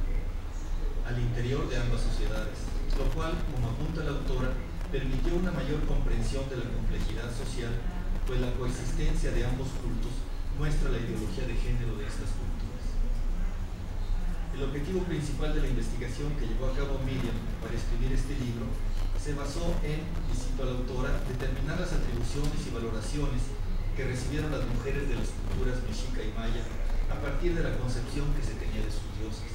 al interior de ambas sociedades, lo cual, como apunta la autora, permitió una mayor comprensión de la complejidad social, pues la coexistencia de ambos cultos muestra la ideología de género de estas culturas. El objetivo principal de la investigación que llevó a cabo Miriam para escribir este libro se basó en, y cito a la autora, determinar las atribuciones y valoraciones que recibieron las mujeres de las culturas mexica y maya a partir de la concepción que se tenía de sus diosas,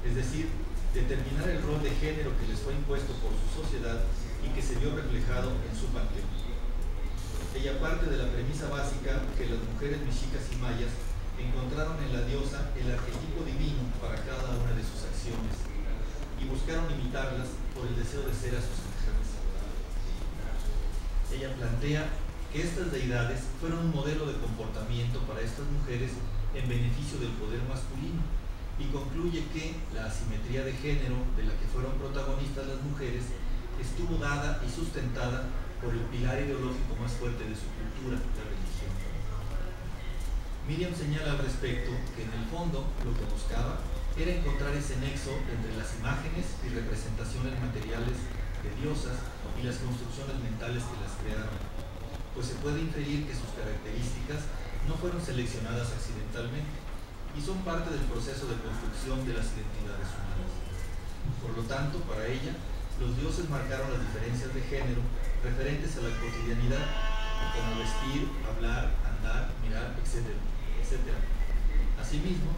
es decir, determinar el rol de género que les fue impuesto por su sociedad y que se vio reflejado en su panteón. Ella parte de la premisa básica que las mujeres mexicas y mayas encontraron en la diosa el arquetipo divino para cada una de sus acciones y buscaron imitarlas por el deseo de ser a sus semejantes. Ella plantea que estas deidades fueron un modelo de comportamiento para estas mujeres en beneficio del poder masculino, y concluye que la asimetría de género de la que fueron protagonistas las mujeres estuvo dada y sustentada por el pilar ideológico más fuerte de su cultura, la religión. Miriam señala al respecto que en el fondo lo que buscaba era encontrar ese nexo entre las imágenes y representaciones materiales de diosas y las construcciones mentales que las crearon, pues se puede inferir que sus características no fueron seleccionadas accidentalmente y son parte del proceso de construcción de las identidades humanas. Por lo tanto, para ella, los dioses marcaron las diferencias de género referentes a la cotidianidad, como vestir, hablar, andar, mirar, etc. Asimismo,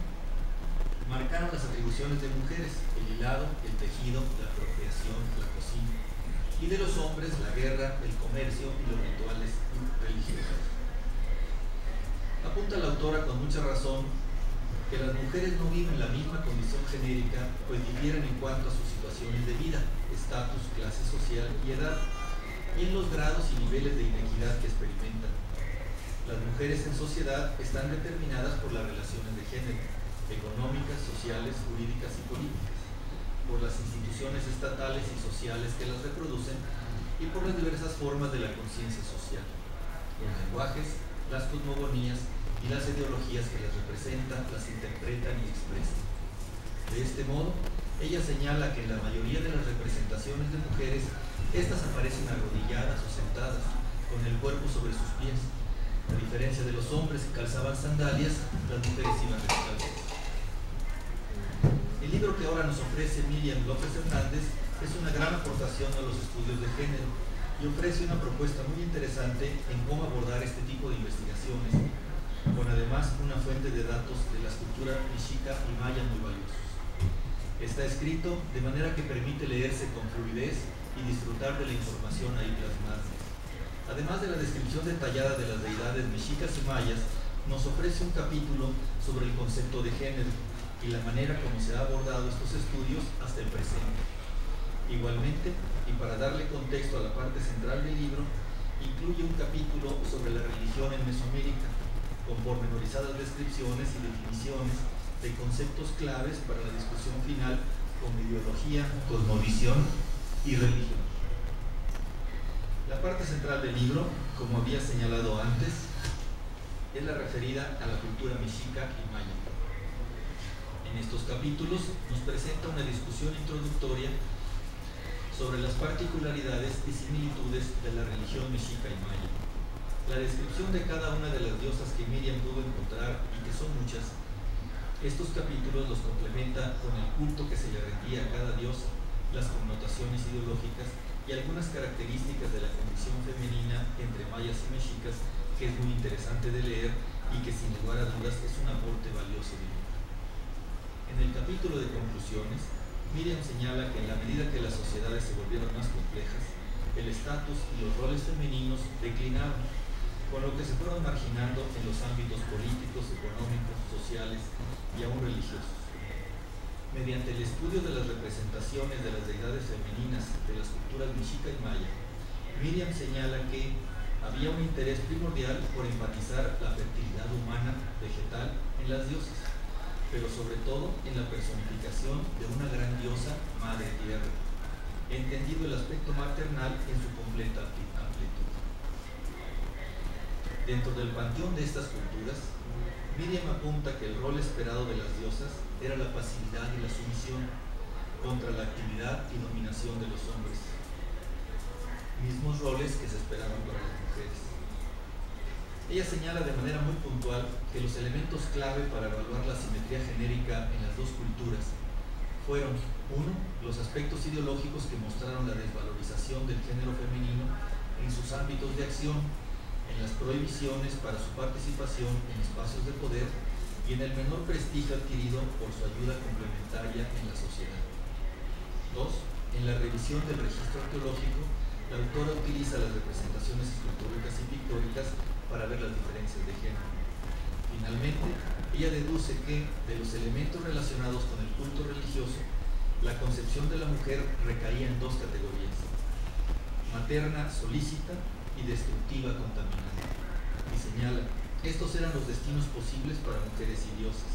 marcaron las atribuciones de mujeres, el hilado, el tejido, la procreación, la cocina, y de los hombres, la guerra, el comercio y los rituales religiosos. Apunta la autora con mucha razón que las mujeres no viven la misma condición genérica, pues difieren en cuanto a sus situaciones de vida, estatus, clase social y edad, y en los grados y niveles de inequidad que experimentan. Las mujeres en sociedad están determinadas por las relaciones de género, económicas, sociales, jurídicas y políticas, por las instituciones estatales y sociales que las reproducen y por las diversas formas de la conciencia social, los lenguajes, las cosmogonías y las ideologías que las representan, las interpretan y expresan. De este modo, ella señala que en la mayoría de las representaciones de mujeres, estas aparecen arrodilladas o sentadas, con el cuerpo sobre sus pies. A diferencia de los hombres que calzaban sandalias, las mujeres iban descalzas. El libro que ahora nos ofrece Miriam López Hernández es una gran aportación a los estudios de género y ofrece una propuesta muy interesante en cómo abordar este tipo de investigaciones, con además una fuente de datos de la escultura mexica y maya muy valiosos. Está escrito de manera que permite leerse con fluidez y disfrutar de la información ahí plasmada. Además de la descripción detallada de las deidades mexicas y mayas, nos ofrece un capítulo sobre el concepto de género y la manera como se ha abordado estos estudios hasta el presente. Igualmente, y para darle contexto a la parte central del libro, incluye un capítulo sobre la religión en Mesoamérica, con pormenorizadas descripciones y definiciones de conceptos claves para la discusión final como ideología, cosmovisión y religión. La parte central del libro, como había señalado antes, es la referida a la cultura mexica y maya. En estos capítulos nos presenta una discusión introductoria sobre las particularidades y similitudes de la religión mexica y maya. La descripción de cada una de las diosas que Miriam pudo encontrar, y que son muchas, estos capítulos los complementa con el culto que se le rendía a cada diosa, las connotaciones ideológicas y algunas características de la condición femenina entre mayas y mexicas, que es muy interesante de leer y que sin lugar a dudas es un aporte valioso del libro. En el capítulo de conclusiones, Miriam señala que en la medida que las sociedades se volvieron más complejas, el estatus y los roles femeninos declinaron, con lo que se fueron marginando en los ámbitos políticos, económicos, sociales y aún religiosos. Mediante el estudio de las representaciones de las deidades femeninas de las culturas mexica y maya, Miriam señala que había un interés primordial por enfatizar la fertilidad humana vegetal en las diosas, pero sobre todo en la personificación de una gran diosa, Madre Tierra, entendido el aspecto maternal en su completa amplitud. Dentro del panteón de estas culturas, Miriam apunta que el rol esperado de las diosas era la pasividad y la sumisión contra la actividad y dominación de los hombres, mismos roles que se esperaban para las mujeres. Ella señala de manera muy puntual que los elementos clave para evaluar la simetría genérica en las dos culturas fueron: 1. Los aspectos ideológicos que mostraron la desvalorización del género femenino en sus ámbitos de acción, en las prohibiciones para su participación en espacios de poder y en el menor prestigio adquirido por su ayuda complementaria en la sociedad. 2. En la revisión del registro arqueológico, la autora utiliza las representaciones escultóricas y pictóricas para ver las diferencias de género. Finalmente, ella deduce que, de los elementos relacionados con el culto religioso, la concepción de la mujer recaía en dos categorías: materna solícita y destructiva contaminante. Y señala, estos eran los destinos posibles para mujeres y diosas.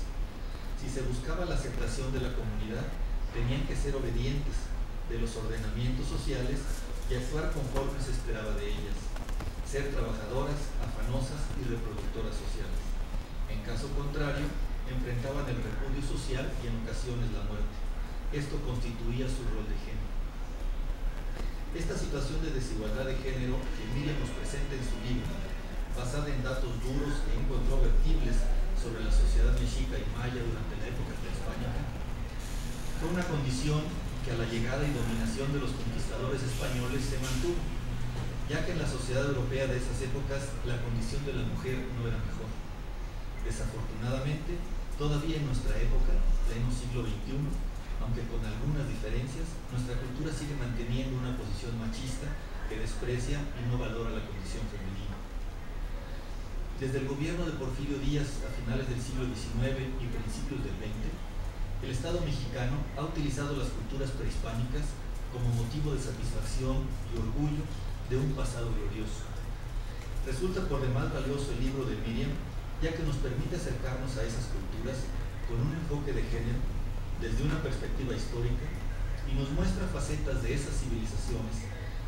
Si se buscaba la aceptación de la comunidad, tenían que ser obedientes de los ordenamientos sociales y actuar conforme se esperaba de ellas, ser trabajadoras, afanosas y reproductoras sociales. En caso contrario, enfrentaban el repudio social y en ocasiones la muerte. Esto constituía su rol de género. Esta situación de desigualdad de género que Miriam nos presenta en su libro, basada en datos duros e incontrovertibles sobre la sociedad mexica y maya durante la época de España, fue una condición que a la llegada y dominación de los conquistadores españoles se mantuvo, ya que en la sociedad europea de esas épocas la condición de la mujer no era mejor. Desafortunadamente, todavía en nuestra época, pleno siglo XXI, aunque con algunas diferencias, nuestra cultura sigue manteniendo una posición machista que desprecia y no valora la condición femenina. Desde el gobierno de Porfirio Díaz a finales del siglo XIX y principios del XX, el Estado mexicano ha utilizado las culturas prehispánicas como motivo de satisfacción y orgullo de un pasado glorioso. Resulta por demás valioso el libro de Miriam, ya que nos permite acercarnos a esas culturas con un enfoque de género desde una perspectiva histórica y nos muestra facetas de esas civilizaciones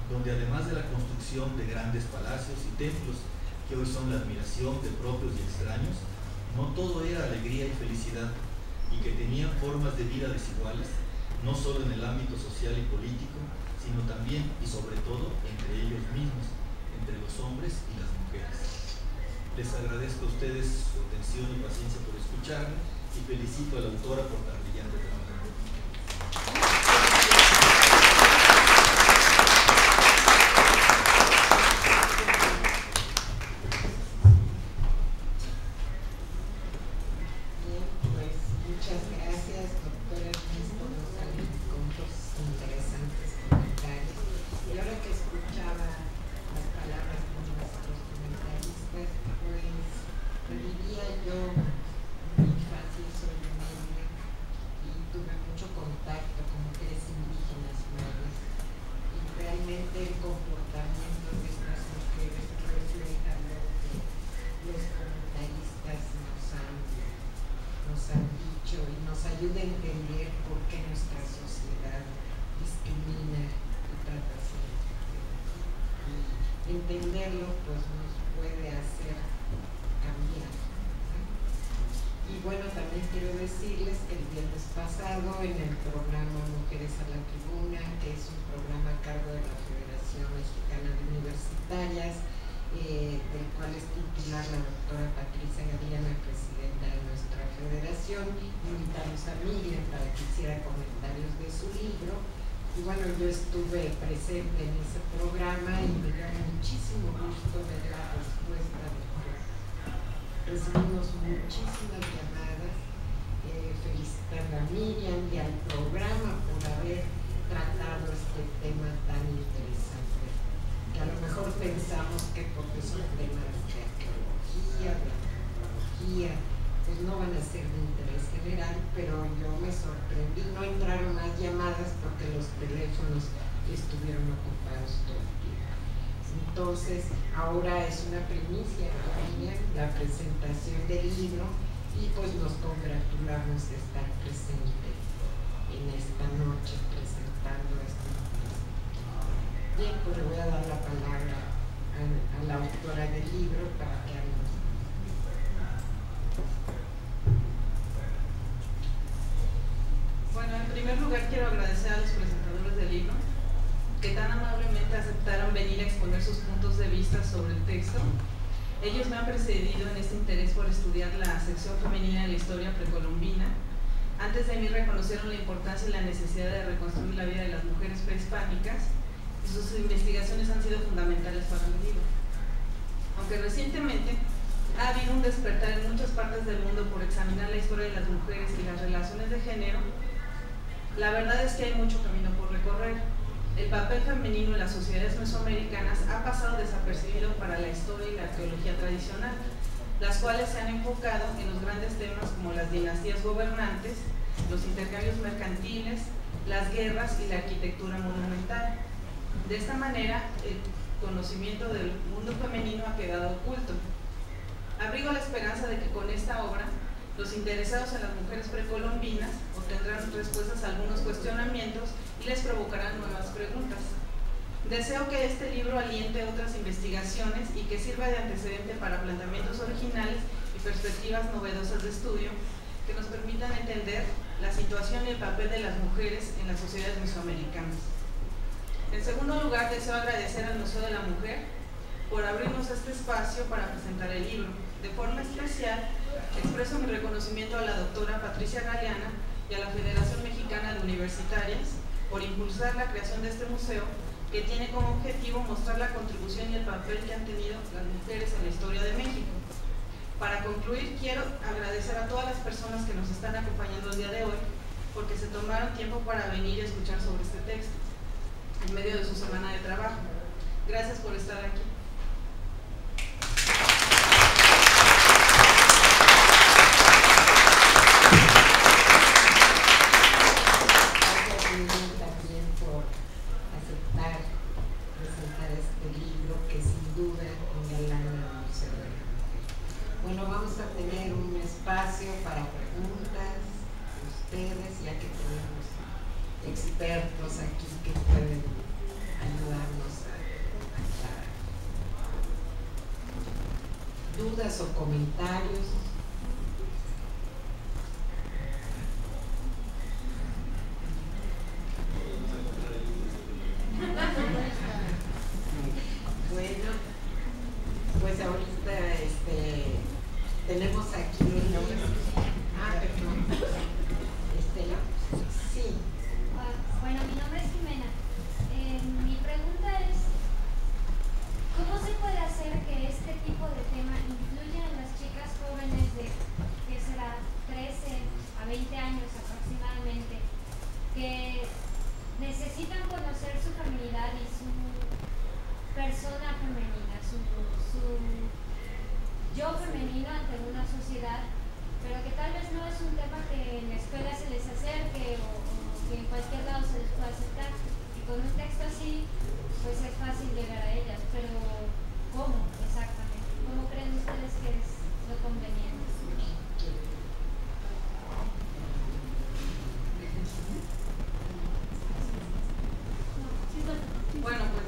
donde, además de la construcción de grandes palacios y templos que hoy son la admiración de propios y extraños, no todo era alegría y felicidad, y que tenían formas de vida desiguales, no solo en el ámbito social y político, sino también y sobre todo entre ellos mismos, entre los hombres y las mujeres. Les agradezco a ustedes su atención y paciencia por escucharme y felicito a la autora por tan brillante trabajo. Entenderlo pues nos puede hacer cambiar. Y bueno, también quiero decirles que el viernes pasado en el programa Mujeres a la Tribuna, que es un programa a cargo de la Federación Mexicana de Universitarias, del cual es titular la doctora Patricia Gadiana, presidenta de nuestra federación, invitamos a Miriam para que hiciera comentarios de su libro. Y bueno, yo estuve presente en ese programa y me dio muchísimo gusto ver la respuesta de todos. Recibimos muchísimas llamadas felicitando a Miriam y al programa por haber tratado este tema tan interesante, que a lo mejor pensamos que porque son temas de arqueología, de antropología, pues no van a ser de interés general, pero yo me sorprendí, no entraron más llamadas porque los teléfonos estuvieron ocupados todo el tiempo. Entonces, ahora es una primicia para mí la presentación del libro y pues nos congratulamos de estar presente en esta noche presentando este libro. Bien, pues le voy a dar la palabra a la autora del libro para que hable. Bueno, en primer lugar quiero agradecer a los presentadores del libro que tan amablemente aceptaron venir a exponer sus puntos de vista sobre el texto. Ellos me han precedido en este interés por estudiar la sección femenina de la historia precolombina. Antes de mí reconocieron la importancia y la necesidad de reconstruir la vida de las mujeres prehispánicas y sus investigaciones han sido fundamentales para mi libro. Aunque recientemente ha habido un despertar en muchas partes del mundo por examinar la historia de las mujeres y las relaciones de género, la verdad es que hay mucho camino por recorrer. El papel femenino en las sociedades mesoamericanas ha pasado desapercibido para la historia y la arqueología tradicional, las cuales se han enfocado en los grandes temas como las dinastías gobernantes, los intercambios mercantiles, las guerras y la arquitectura monumental. De esta manera, el conocimiento del mundo femenino ha quedado oculto. Abrigo la esperanza de que con esta obra los interesados en las mujeres precolombinas obtendrán respuestas a algunos cuestionamientos y les provocarán nuevas preguntas. Deseo que este libro aliente otras investigaciones y que sirva de antecedente para planteamientos originales y perspectivas novedosas de estudio que nos permitan entender la situación y el papel de las mujeres en las sociedades mesoamericanas. En segundo lugar, deseo agradecer al Museo de la Mujer por abrirnos este espacio para presentar el libro. De forma especial, expreso mi reconocimiento a la doctora Patricia Galeana y a la Federación Mexicana de Universitarias por impulsar la creación de este museo, que tiene como objetivo mostrar la contribución y el papel que han tenido las mujeres en la historia de México. Para concluir, quiero agradecer a todas las personas que nos están acompañando el día de hoy, porque se tomaron tiempo para venir y escuchar sobre este texto, en medio de su semana de trabajo. Gracias por estar aquí. También por aceptar presentar este libro que sin duda engalana el Museo de la Mujer. Bueno, vamos a tener un espacio para preguntas de ustedes, ya que tenemos expertos aquí que pueden ayudarnos a aclarar dudas o comentarios. Bueno, pues ahorita tenemos aquí el nombre. Perdón. Estela. Sí. Bueno, mi nombre es Jimena. Mi pregunta es, ¿cómo se puede hacer que este tipo de tema influya en las chicas jóvenes de, que será 13 a 20 años aproximadamente, que necesitan conocer su feminidad y su persona femenina, su yo femenino ante una sociedad, pero que tal vez no es un tema que en la escuela se les acerque o que en cualquier lado se les pueda acercar, y con un texto así pues es fácil llegar a ellas, pero ¿cómo exactamente? ¿Cómo creen ustedes que es lo conveniente? Bueno, pues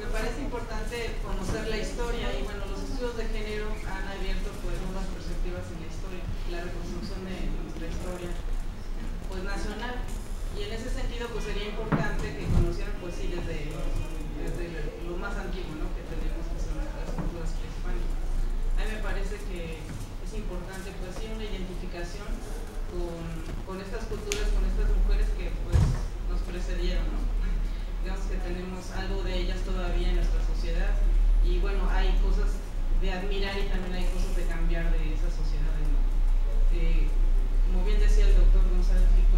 me parece importante conocer la historia, y bueno, los estudios de género han abierto pues nuevas perspectivas en la historia, la reconstrucción de nuestra historia pues nacional, y en ese sentido pues sería importante que conocieran pues sí desde lo más antiguo, ¿no?, que tenemos, que son las culturas prehispánicas. A mí me parece que es importante pues sí una identificación con estas culturas, con estas mujeres que pues nos precedieron, ¿no? Digamos que tenemos algo de ellas todavía en nuestra sociedad, y bueno, hay cosas de admirar y también hay cosas de cambiar de esas sociedades, ¿no? Como bien decía el doctor González Rico,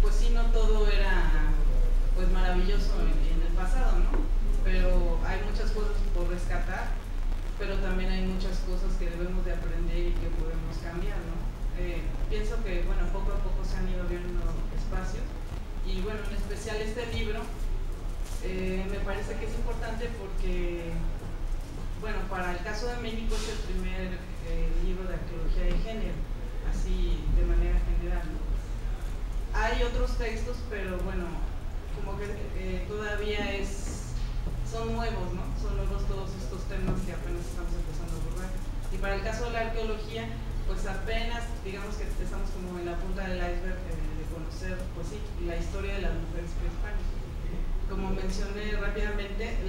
pues sí, no todo era pues maravilloso en el pasado, ¿no? Pero hay muchas cosas por rescatar, pero también hay muchas cosas que debemos de aprender y que podemos cambiar, ¿no? Pienso que bueno, poco a poco se han ido abriendo espacios. Y bueno, en especial este libro me parece que es importante porque, bueno, para el caso de México es el primer libro de arqueología de género, así de manera general, ¿no? Hay otros textos, pero bueno, como que todavía son nuevos, ¿no? Son nuevos todos estos temas que apenas estamos empezando a abordar. Y para el caso de la arqueología, pues apenas, digamos que estamos como en la punta del iceberg de conocer, pues sí, la historia de las mujeres prehispánicas. Como mencioné rápidamente,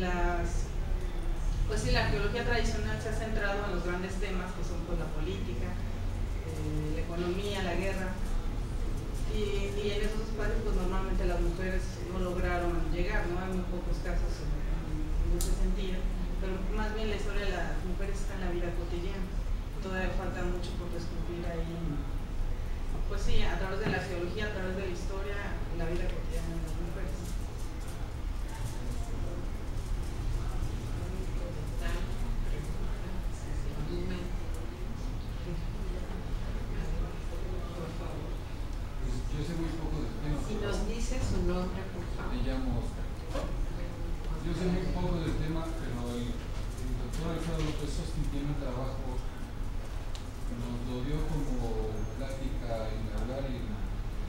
pues sí, la arqueología tradicional se ha centrado en los grandes temas que son pues la política, la economía, la guerra, y en esos espacios pues normalmente las mujeres no lograron llegar, ¿no? Hay muy pocos casos en ese sentido, pero más bien la historia de las mujeres está en la vida cotidiana. Todavía falta mucho por descubrir ahí, pues sí, a través de la geología, a través de la historia, la vida cotidiana de las mujeres. Yo sé muy poco del tema. Si nos dice su nombre, por favor. Me llamo Oscar. Yo sé muy poco del tema, pero el doctor Alfredo López Austin tiene un trabajo, nos lo dio como plática inaugural en el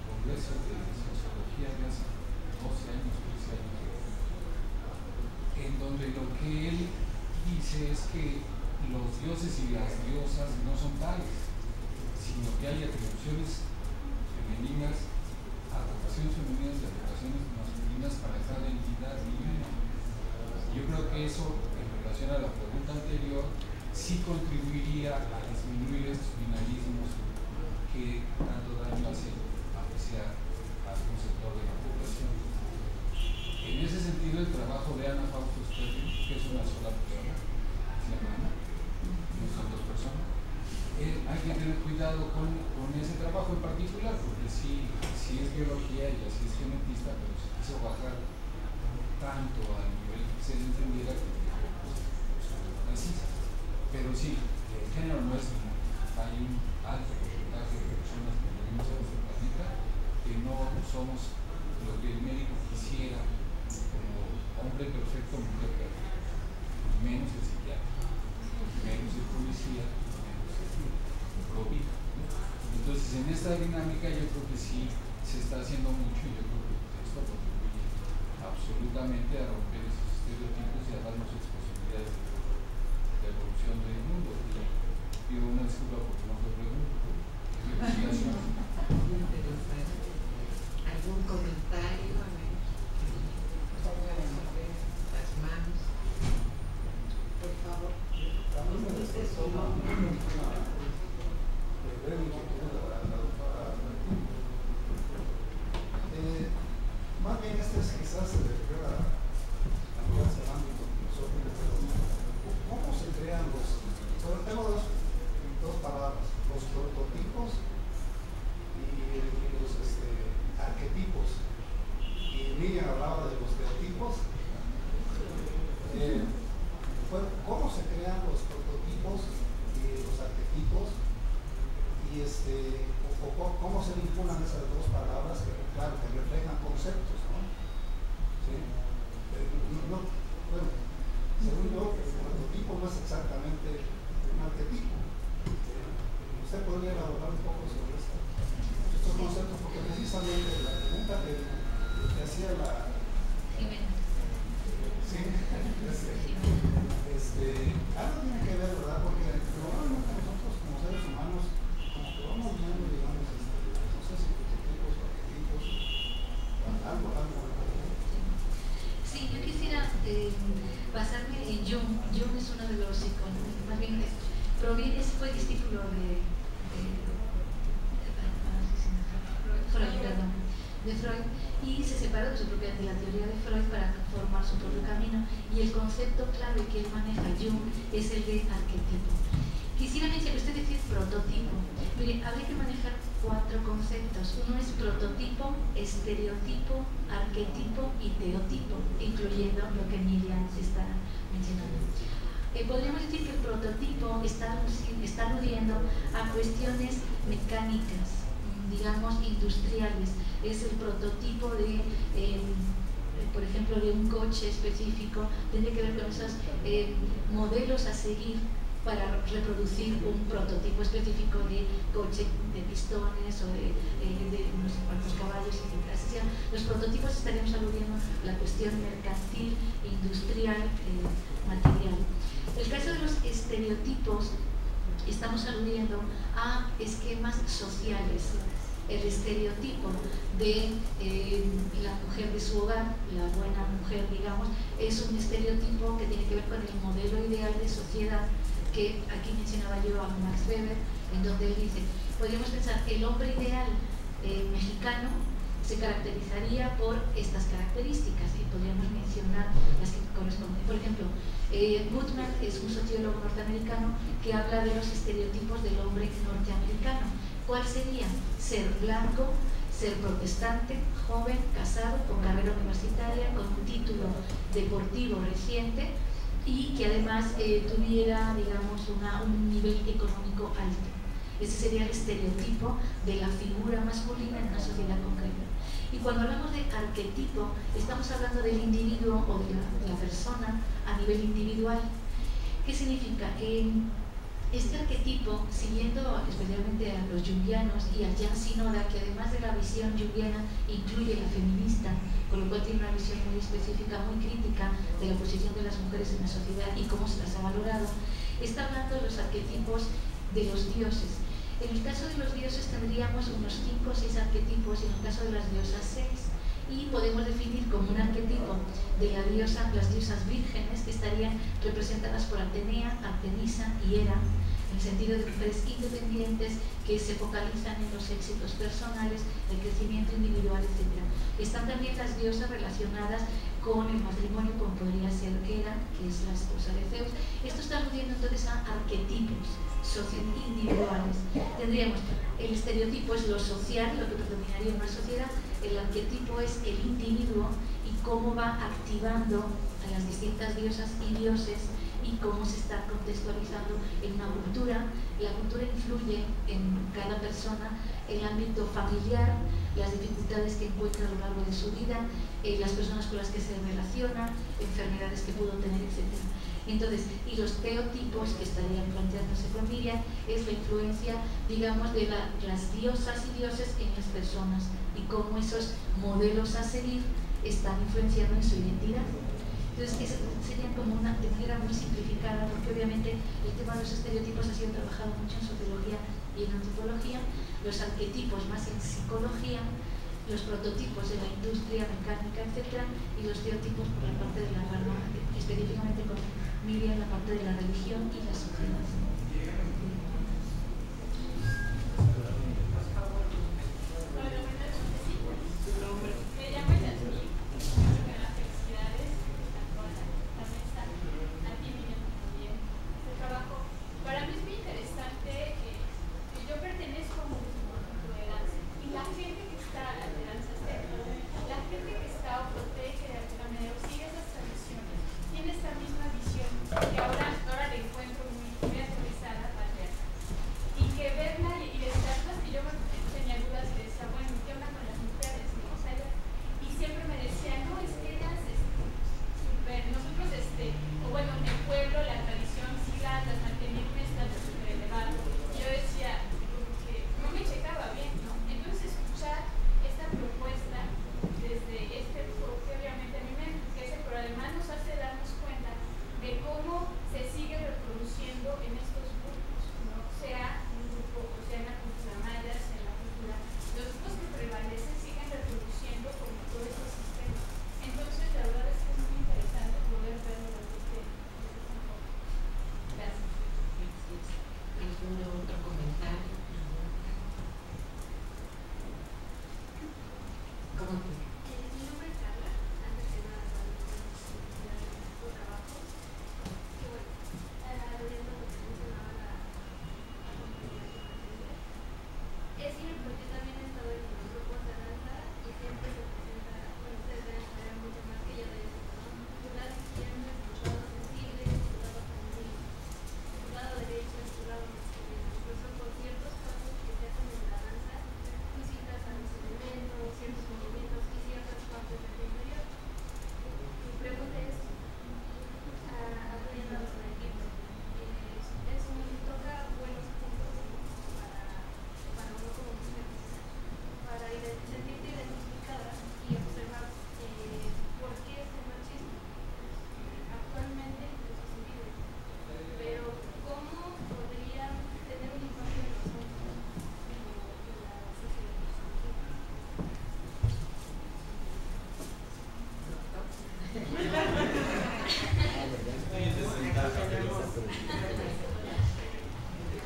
Congreso de Sociología de hace 12 años, 13 años, en donde lo que él dice es que los dioses y las diosas no son tales, sino que hay atribuciones femeninas, aportaciones femeninas y aportaciones masculinas para cada entidad divina. Yo creo que eso, en relación a la pregunta anterior, sí contribuiría a disminuir estos binarismos que tanto daño hacen hacia algún sector de la población. En ese sentido, el trabajo de Ana Fausto Sterling, que es una sola persona, se llama Ana, no son dos personas, hay que tener cuidado con ese trabajo en particular, porque sí es biología y así es genetista, pero se quiso bajar tanto al nivel que se le entendiera que así. Pero sí, el género no es, hay un alto porcentaje de personas que vivimos en este planeta que no somos lo que el médico quisiera como hombre perfecto, mujer perfecta, menos el psiquiatra, menos el policía, menos el probito. Entonces, en esta dinámica yo creo que sí se está haciendo mucho y yo creo que esto contribuye absolutamente a romper esos estereotipos y a darnos posibilidades de evolución del mundo. Y pido una disculpa porque no fue pregunta. ¿Algún comentario? Las manos. Por favor. Más bien quizás se refiere a ¿cómo se crean tengo dos palabras, los prototipos y los arquetipos? Y Miriam hablaba de los estereotipos. ¿Cómo se crean los prototipos y los arquetipos? Y ¿cómo se vinculan esas dos palabras que, claro, que reflejan conceptos, ¿no? ¿Sí? Bueno, según yo, el prototipo no es exactamente un arquetipo. ¿Usted podría elaborar un poco sobre estos conceptos? Porque precisamente la pregunta que hacía la... Sí, algo tiene que ver, ¿verdad? Porque probablemente nosotros como seres humanos, como que vamos viendo, digamos, no sé si prototipos o arquetipos, algo. Sí, yo quisiera basarme en Jung. Jung es uno de los psicólogos, más bien fue discípulo de Freud, y se separó de la teoría de Freud para formar su propio camino, y el concepto clave que él maneja, Jung, es el de arquetipo. Quisiera mencionar, usted decía prototipo. Mire, habría que manejar 4 conceptos. Uno es prototipo, estereotipo, arquetipo y teotipo, incluyendo lo que Miriam está mencionando. Podríamos decir que el prototipo está aludiendo a cuestiones mecánicas, digamos, industriales. Es el prototipo de, por ejemplo, de un coche específico. Tiene que ver con esos modelos a seguir para reproducir un prototipo específico de coche de pistones o de no sé cuántos caballos, etc. Los prototipos estaríamos aludiendo a la cuestión mercantil, industrial, material. El caso de los estereotipos, estamos aludiendo a esquemas sociales. El estereotipo de la mujer de su hogar, la buena mujer, digamos, es un estereotipo que tiene que ver con el modelo ideal de sociedad que aquí mencionaba yo a Max Weber, en donde él dice, podríamos pensar, el hombre ideal mexicano se caracterizaría por estas características, y podríamos mencionar las que corresponden. Por ejemplo, Goodman es un sociólogo norteamericano que habla de los estereotipos del hombre norteamericano. ¿Cuál sería? Ser blanco, ser protestante, joven, casado, con carrera universitaria, con un título deportivo reciente y que además tuviera, digamos, un nivel económico alto. Ese sería el estereotipo de la figura masculina en una sociedad concreta. Y cuando hablamos de arquetipo, estamos hablando del individuo o de la persona a nivel individual. ¿Qué significa? Este arquetipo, siguiendo especialmente a los junguianos y a Jan Sinoda, que además de la visión junguiana incluye la feminista, con lo cual tiene una visión muy específica, muy crítica de la posición de las mujeres en la sociedad y cómo se las ha valorado, está hablando de los arquetipos de los dioses. En el caso de los dioses tendríamos unos 5 o 6 arquetipos y en el caso de las diosas 6. Y podemos definir como un arquetipo de la diosa, las diosas vírgenes, que estarían representadas por Atenea, Artemisa y Hera, en el sentido de mujeres independientes que se focalizan en los éxitos personales, el crecimiento individual, etc. Están también las diosas relacionadas con el matrimonio, como podría ser Hera, que es la esposa de Zeus. Esto está aludiendo entonces a arquetipos socio-individuales. Tendríamos el estereotipo es lo social, lo que predominaría en una sociedad. El arquetipo es el individuo y cómo va activando a las distintas diosas y dioses y cómo se está contextualizando en una cultura. La cultura influye en cada persona, el ámbito familiar, las dificultades que encuentra a lo largo de su vida, las personas con las que se relaciona, enfermedades que pudo tener, etc. Entonces, y los teotipos que estarían planteándose con Miriam es la influencia, digamos, de las diosas y dioses en las personas y cómo esos modelos a seguir están influenciando en su identidad. Entonces, eso sería como una de manera muy simplificada, porque obviamente el tema de los estereotipos ha sido trabajado mucho en sociología y en antropología, los arquetipos más en psicología, los prototipos de la industria mecánica, etc., y los teotipos por la parte de la rama, específicamente con Miriam, la parte de la religión y la sociedad.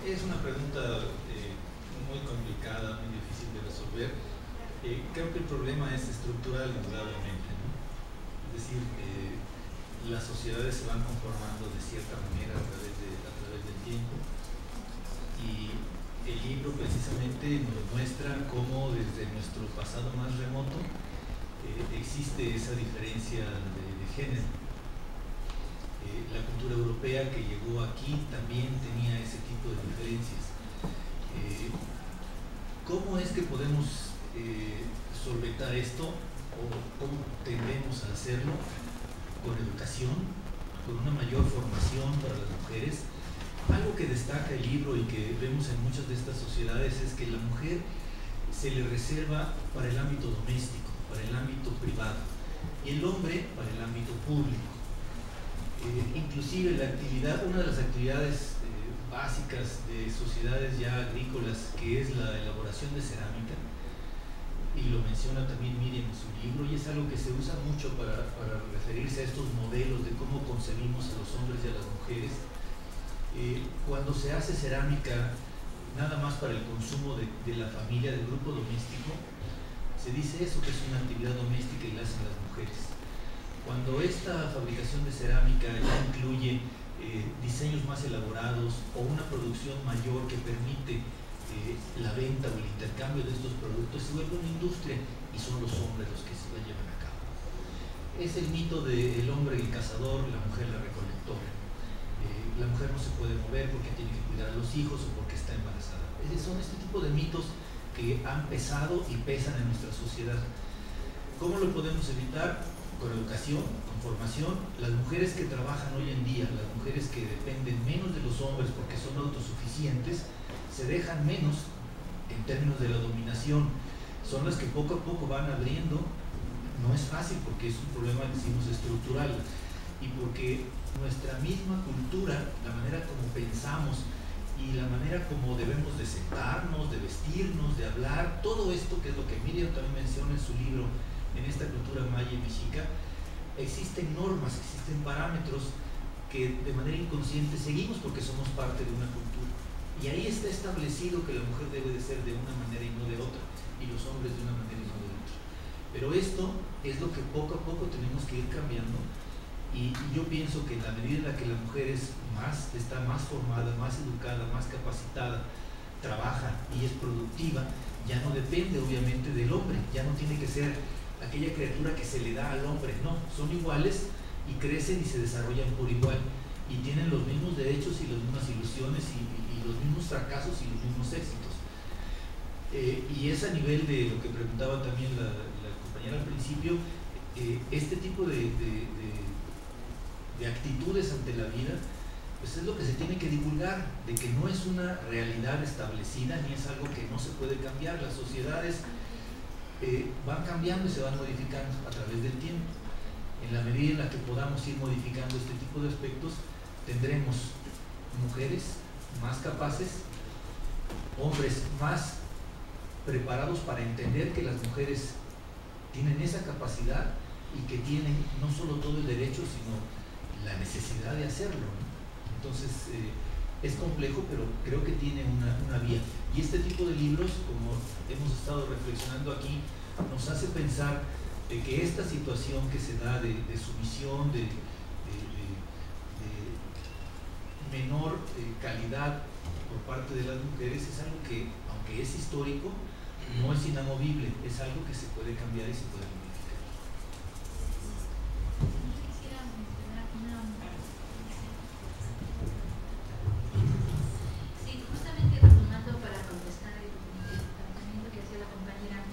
Es una pregunta muy complicada, muy difícil de resolver. Creo que el problema es estructural, indudablemente, ¿no? Es decir, las sociedades se van conformando de cierta manera a través del tiempo, y el libro precisamente nos muestra cómo desde nuestro pasado más remoto existe esa diferencia de género. La cultura europea que llegó aquí también tenía ese tipo de diferencias. ¿Cómo es que podemos solventar esto, o cómo tendemos a hacerlo? Con educación, con una mayor formación para las mujeres. Algo que destaca el libro y que vemos en muchas de estas sociedades es que la mujer se le reserva para el ámbito doméstico, para el ámbito privado, y el hombre para el ámbito público. Inclusive la actividad, una de las actividades básicas de sociedades ya agrícolas, que es la elaboración de cerámica, y lo menciona también Miriam en su libro, y es algo que se usa mucho para referirse a estos modelos de cómo concebimos a los hombres y a las mujeres. Cuando se hace cerámica nada más para el consumo de la familia, del grupo doméstico, se dice eso, que es una actividad doméstica y la hacen las mujeres. Cuando esta fabricación de cerámica ya incluye diseños más elaborados o una producción mayor que permite la venta o el intercambio de estos productos, se vuelve una industria y son los hombres los que se la llevan a cabo. Es el mito del hombre el cazador, la mujer la recolectora. La mujer no se puede mover porque tiene que cuidar a los hijos o porque está embarazada. Son este tipo de mitos que han pesado y pesan en nuestra sociedad. ¿Cómo lo podemos evitar? Con educación, con formación. Las mujeres que trabajan hoy en día, las mujeres que dependen menos de los hombres porque son autosuficientes, se dejan menos en términos de la dominación. Son las que poco a poco van abriendo. No es fácil porque es un problema, decimos, estructural, y porque nuestra misma cultura, la manera como pensamos y la manera como debemos de sentarnos, de vestirnos, de hablar, todo esto que es lo que Miriam también menciona en su libro, en esta cultura maya y mexica, existen normas, existen parámetros que de manera inconsciente seguimos porque somos parte de una cultura. Y ahí está establecido que la mujer debe de ser de una manera y no de otra, y los hombres de una manera y no de otra. Pero esto es lo que poco a poco tenemos que ir cambiando, y yo pienso que en la medida en la que la mujer está más formada, más educada, más capacitada, trabaja y es productiva, ya no depende obviamente del hombre, ya no tiene que ser aquella criatura que se le da al hombre, no, son iguales y crecen y se desarrollan por igual y tienen los mismos derechos y las mismas ilusiones y los mismos fracasos y los mismos éxitos. Y es a nivel de lo que preguntaba también la compañera al principio, este tipo de actitudes ante la vida, pues es lo que se tiene que divulgar, de que no es una realidad establecida ni es algo que no se puede cambiar. Las sociedades van cambiando y se van modificando a través del tiempo. En la medida en la que podamos ir modificando este tipo de aspectos, tendremos mujeres más capaces, hombres más preparados para entender que las mujeres tienen esa capacidad y que tienen no solo todo el derecho, sino la necesidad de hacerlo, ¿no? Entonces es complejo, pero creo que tiene una vía. Y este tipo de libros, como hemos estado reflexionando aquí, nos hace pensar de que esta situación que se da de sumisión, de menor calidad por parte de las mujeres, es algo que, aunque es histórico, no es inamovible, es algo que se puede cambiar y se puede modificar. Quisiera mencionar sí, justamente retomando para contestar el planteamiento que hacía la compañera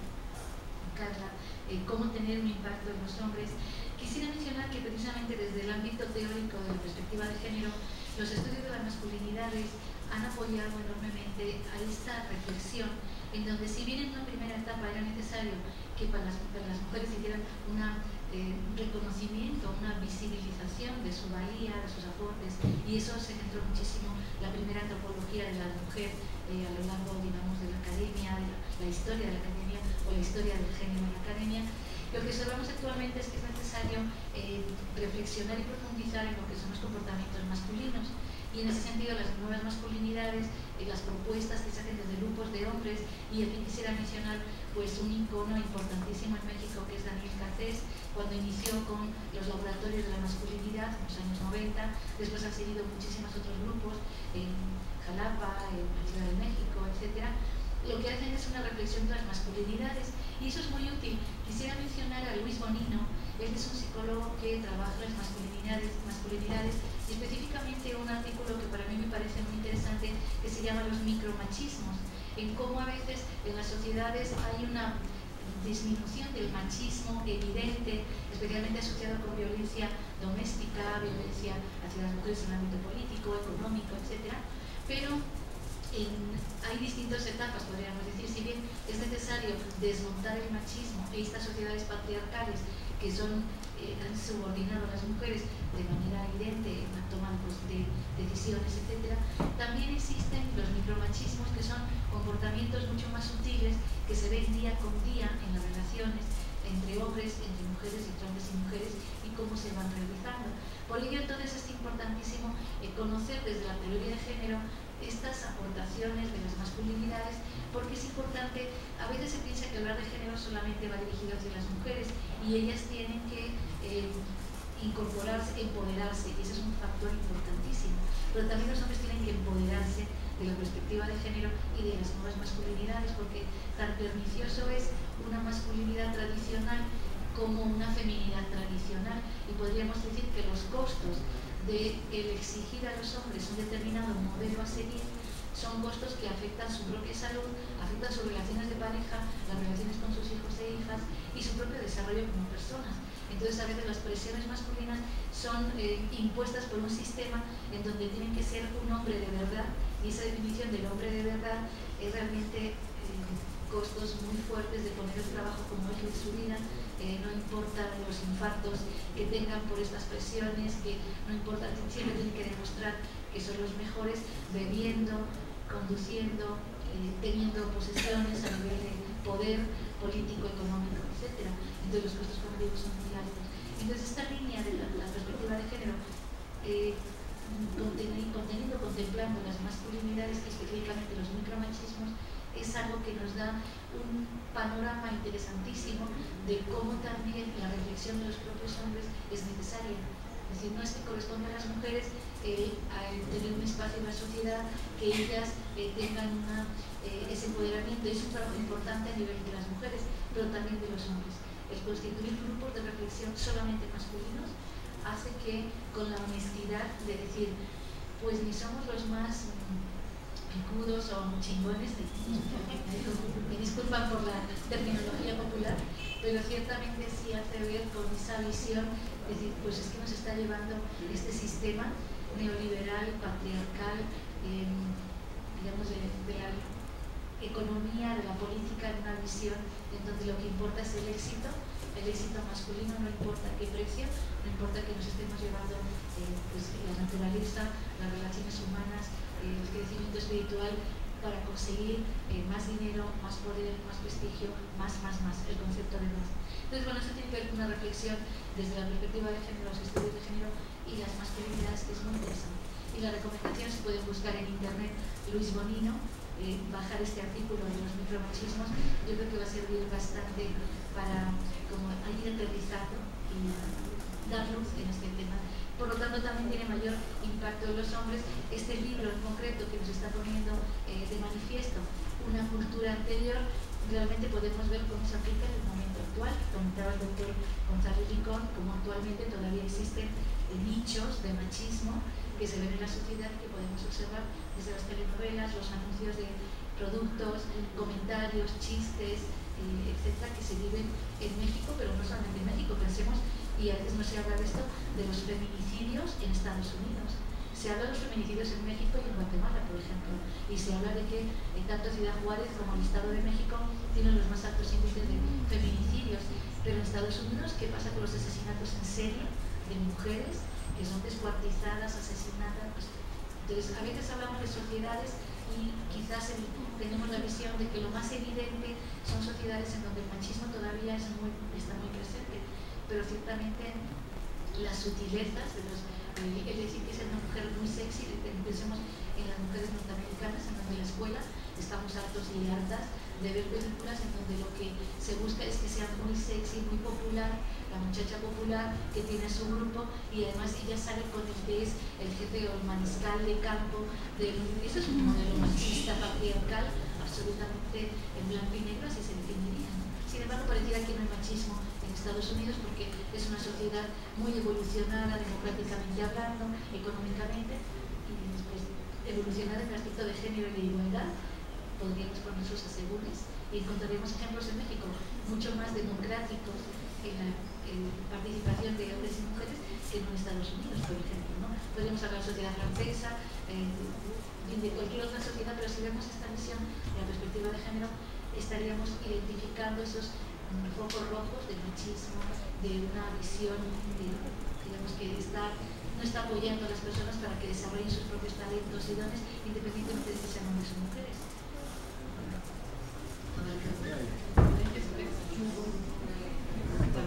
Carla, cómo tener un impacto en los hombres, quisiera mencionar que precisamente desde el ámbito teórico de la perspectiva de género, los estudios de las masculinidades han apoyado enormemente a esta reflexión, en donde si bien en una primera etapa era necesario que para las mujeres hicieran un reconocimiento, una visibilización de su valía, de sus aportes, y eso se centró muchísimo la primera antropología de la mujer a lo largo, digamos, de la academia, de la historia de la academia o la historia del género en la academia. Lo que observamos actualmente es que es necesario reflexionar y profundizar en lo que son los comportamientos masculinos, y en ese sentido las nuevas masculinidades, las propuestas que se hacen desde grupos de hombres, y aquí quisiera mencionar pues un icono importantísimo en México que es Daniel Catés, cuando inició con los laboratorios de la masculinidad en los años 90, después han seguido muchísimos otros grupos en Jalapa, en la Ciudad de México, etc. Lo que hacen es una reflexión de las masculinidades y eso es muy útil. Quisiera mencionar a Luis Bonino. Él es un psicólogo que trabaja las masculinidades y específicamente un artículo que para mí me parece muy interesante que se llama Los micromachismos, en cómo a veces en las sociedades hay una disminución del machismo evidente, especialmente asociado con violencia doméstica, violencia hacia las mujeres en el ámbito político, económico, etc. Pero hay distintas etapas, podríamos decir. Si bien es necesario desmontar el machismo e estas sociedades patriarcales que han subordinado a las mujeres de manera evidente en la toma de decisiones, etc., también existen los micromachismos, que son comportamientos mucho más sutiles que se ven día con día en las relaciones entre hombres, entre mujeres, entre hombres y mujeres, y cómo se van realizando. Por ello, entonces, es importantísimo conocer desde la teoría de género estas aportaciones de las masculinidades, porque es importante. A veces se piensa que hablar de género solamente va dirigido hacia las mujeres y ellas tienen que incorporarse, empoderarse, y ese es un factor importantísimo, pero también los hombres tienen que empoderarse de la perspectiva de género y de las nuevas masculinidades, porque tan pernicioso es una masculinidad tradicional como una feminidad tradicional, y podríamos decir que los costos de el exigir a los hombres un determinado modelo a seguir son costos que afectan su propia salud, afectan sus relaciones de pareja, las relaciones con sus hijos e hijas y su propio desarrollo como personas. Entonces, a veces las presiones masculinas son impuestas por un sistema en donde tienen que ser un hombre de verdad, y esa definición del hombre de verdad es realmente costos muy fuertes de poner el trabajo como eje de su vida. No importan los infartos que tengan por estas presiones, que no importa, siempre tienen que demostrar que son los mejores, bebiendo, conduciendo, teniendo posesiones a nivel de poder político, económico, etc. Entonces los costos, como digo, son muy altos. Entonces esta línea de la perspectiva de género, contemplando las masculinidades y específicamente los micromachismos, es algo que nos da un panorama interesantísimo de cómo también la reflexión de los propios hombres es necesaria. Es decir, no es que corresponde a las mujeres a tener un espacio en la sociedad, que ellas tengan ese empoderamiento. Es un trabajo importante a nivel de las mujeres, pero también de los hombres. El constituir grupos de reflexión solamente masculinos hace que, con la honestidad de decir, pues ni somos los más picudos o chingones, me disculpan por la terminología popular, pero ciertamente sí hace ver con esa visión, es decir, pues es que nos está llevando este sistema neoliberal, patriarcal, digamos, de la economía, de la política, en una visión en donde lo que importa es el éxito masculino, no importa a qué precio, no importa que nos estemos llevando pues, la naturaleza, las relaciones humanas, el crecimiento espiritual, para conseguir más dinero, más poder, más prestigio, más, el concepto de más. Entonces, bueno, esto tiene que ver con una reflexión desde la perspectiva de género, los estudios de género y las masculinidades, que es muy interesante. Y las recomendaciones se pueden buscar en internet. Luis Bonino, bajar este artículo de los micromachismos, yo creo que va a servir bastante para como ir aterrizando y dar luz en este tema. Por lo tanto, también tiene mayor impacto en los hombres este libro en concreto que nos está poniendo de manifiesto una cultura anterior. Realmente podemos ver cómo se aplica en el momento actual. Comentaba el doctor González Ricón, cómo actualmente todavía existen nichos de machismo que se ven en la sociedad, que podemos observar desde las telenovelas, los anuncios de productos, comentarios, chistes, etcétera, que se viven en México, pero no solamente en México. Pensemos, y a veces no se habla de esto, de los feminicidios en Estados Unidos. Se habla de los feminicidios en México y en Guatemala, por ejemplo, y se habla de que tanto Ciudad Juárez como el Estado de México tienen los más altos índices de feminicidios. Pero en Estados Unidos, ¿qué pasa con los asesinatos en serie de mujeres que son descuartizadas, asesinadas? Entonces, a veces hablamos de sociedades y quizás tenemos la visión de que lo más evidente son sociedades en donde el machismo todavía está muy presente, pero ciertamente las sutilezas de los es decir, que es una mujer muy sexy. Pensemos en las mujeres norteamericanas, en donde en la escuela estamos hartos y hartas de ver películas en donde lo que se busca es que sea muy sexy, muy popular, la muchacha popular que tiene su grupo, y además ella sale con el que es el jefe o el mariscal de campo. Eso es un modelo machista, patriarcal, absolutamente en blanco y negro, así se definiría, ¿no? Sin embargo, pareciera que no hay machismo en Estados Unidos porque es una sociedad muy evolucionada, democráticamente hablando, económicamente, y después evolucionada en el aspecto de género y de igualdad. Podríamos poner sus asegúnes y encontraremos ejemplos en México mucho más democráticos en participación de hombres y mujeres que no en Estados Unidos, por ejemplo, ¿no? Podríamos hablar de sociedad francesa, de cualquier otra sociedad, pero si vemos esta visión de la perspectiva de género, estaríamos identificando esos focos rojos de machismo, de una visión, digamos, que no está apoyando a las personas para que desarrollen sus propios talentos y dones, independientemente de que sean hombres o mujeres.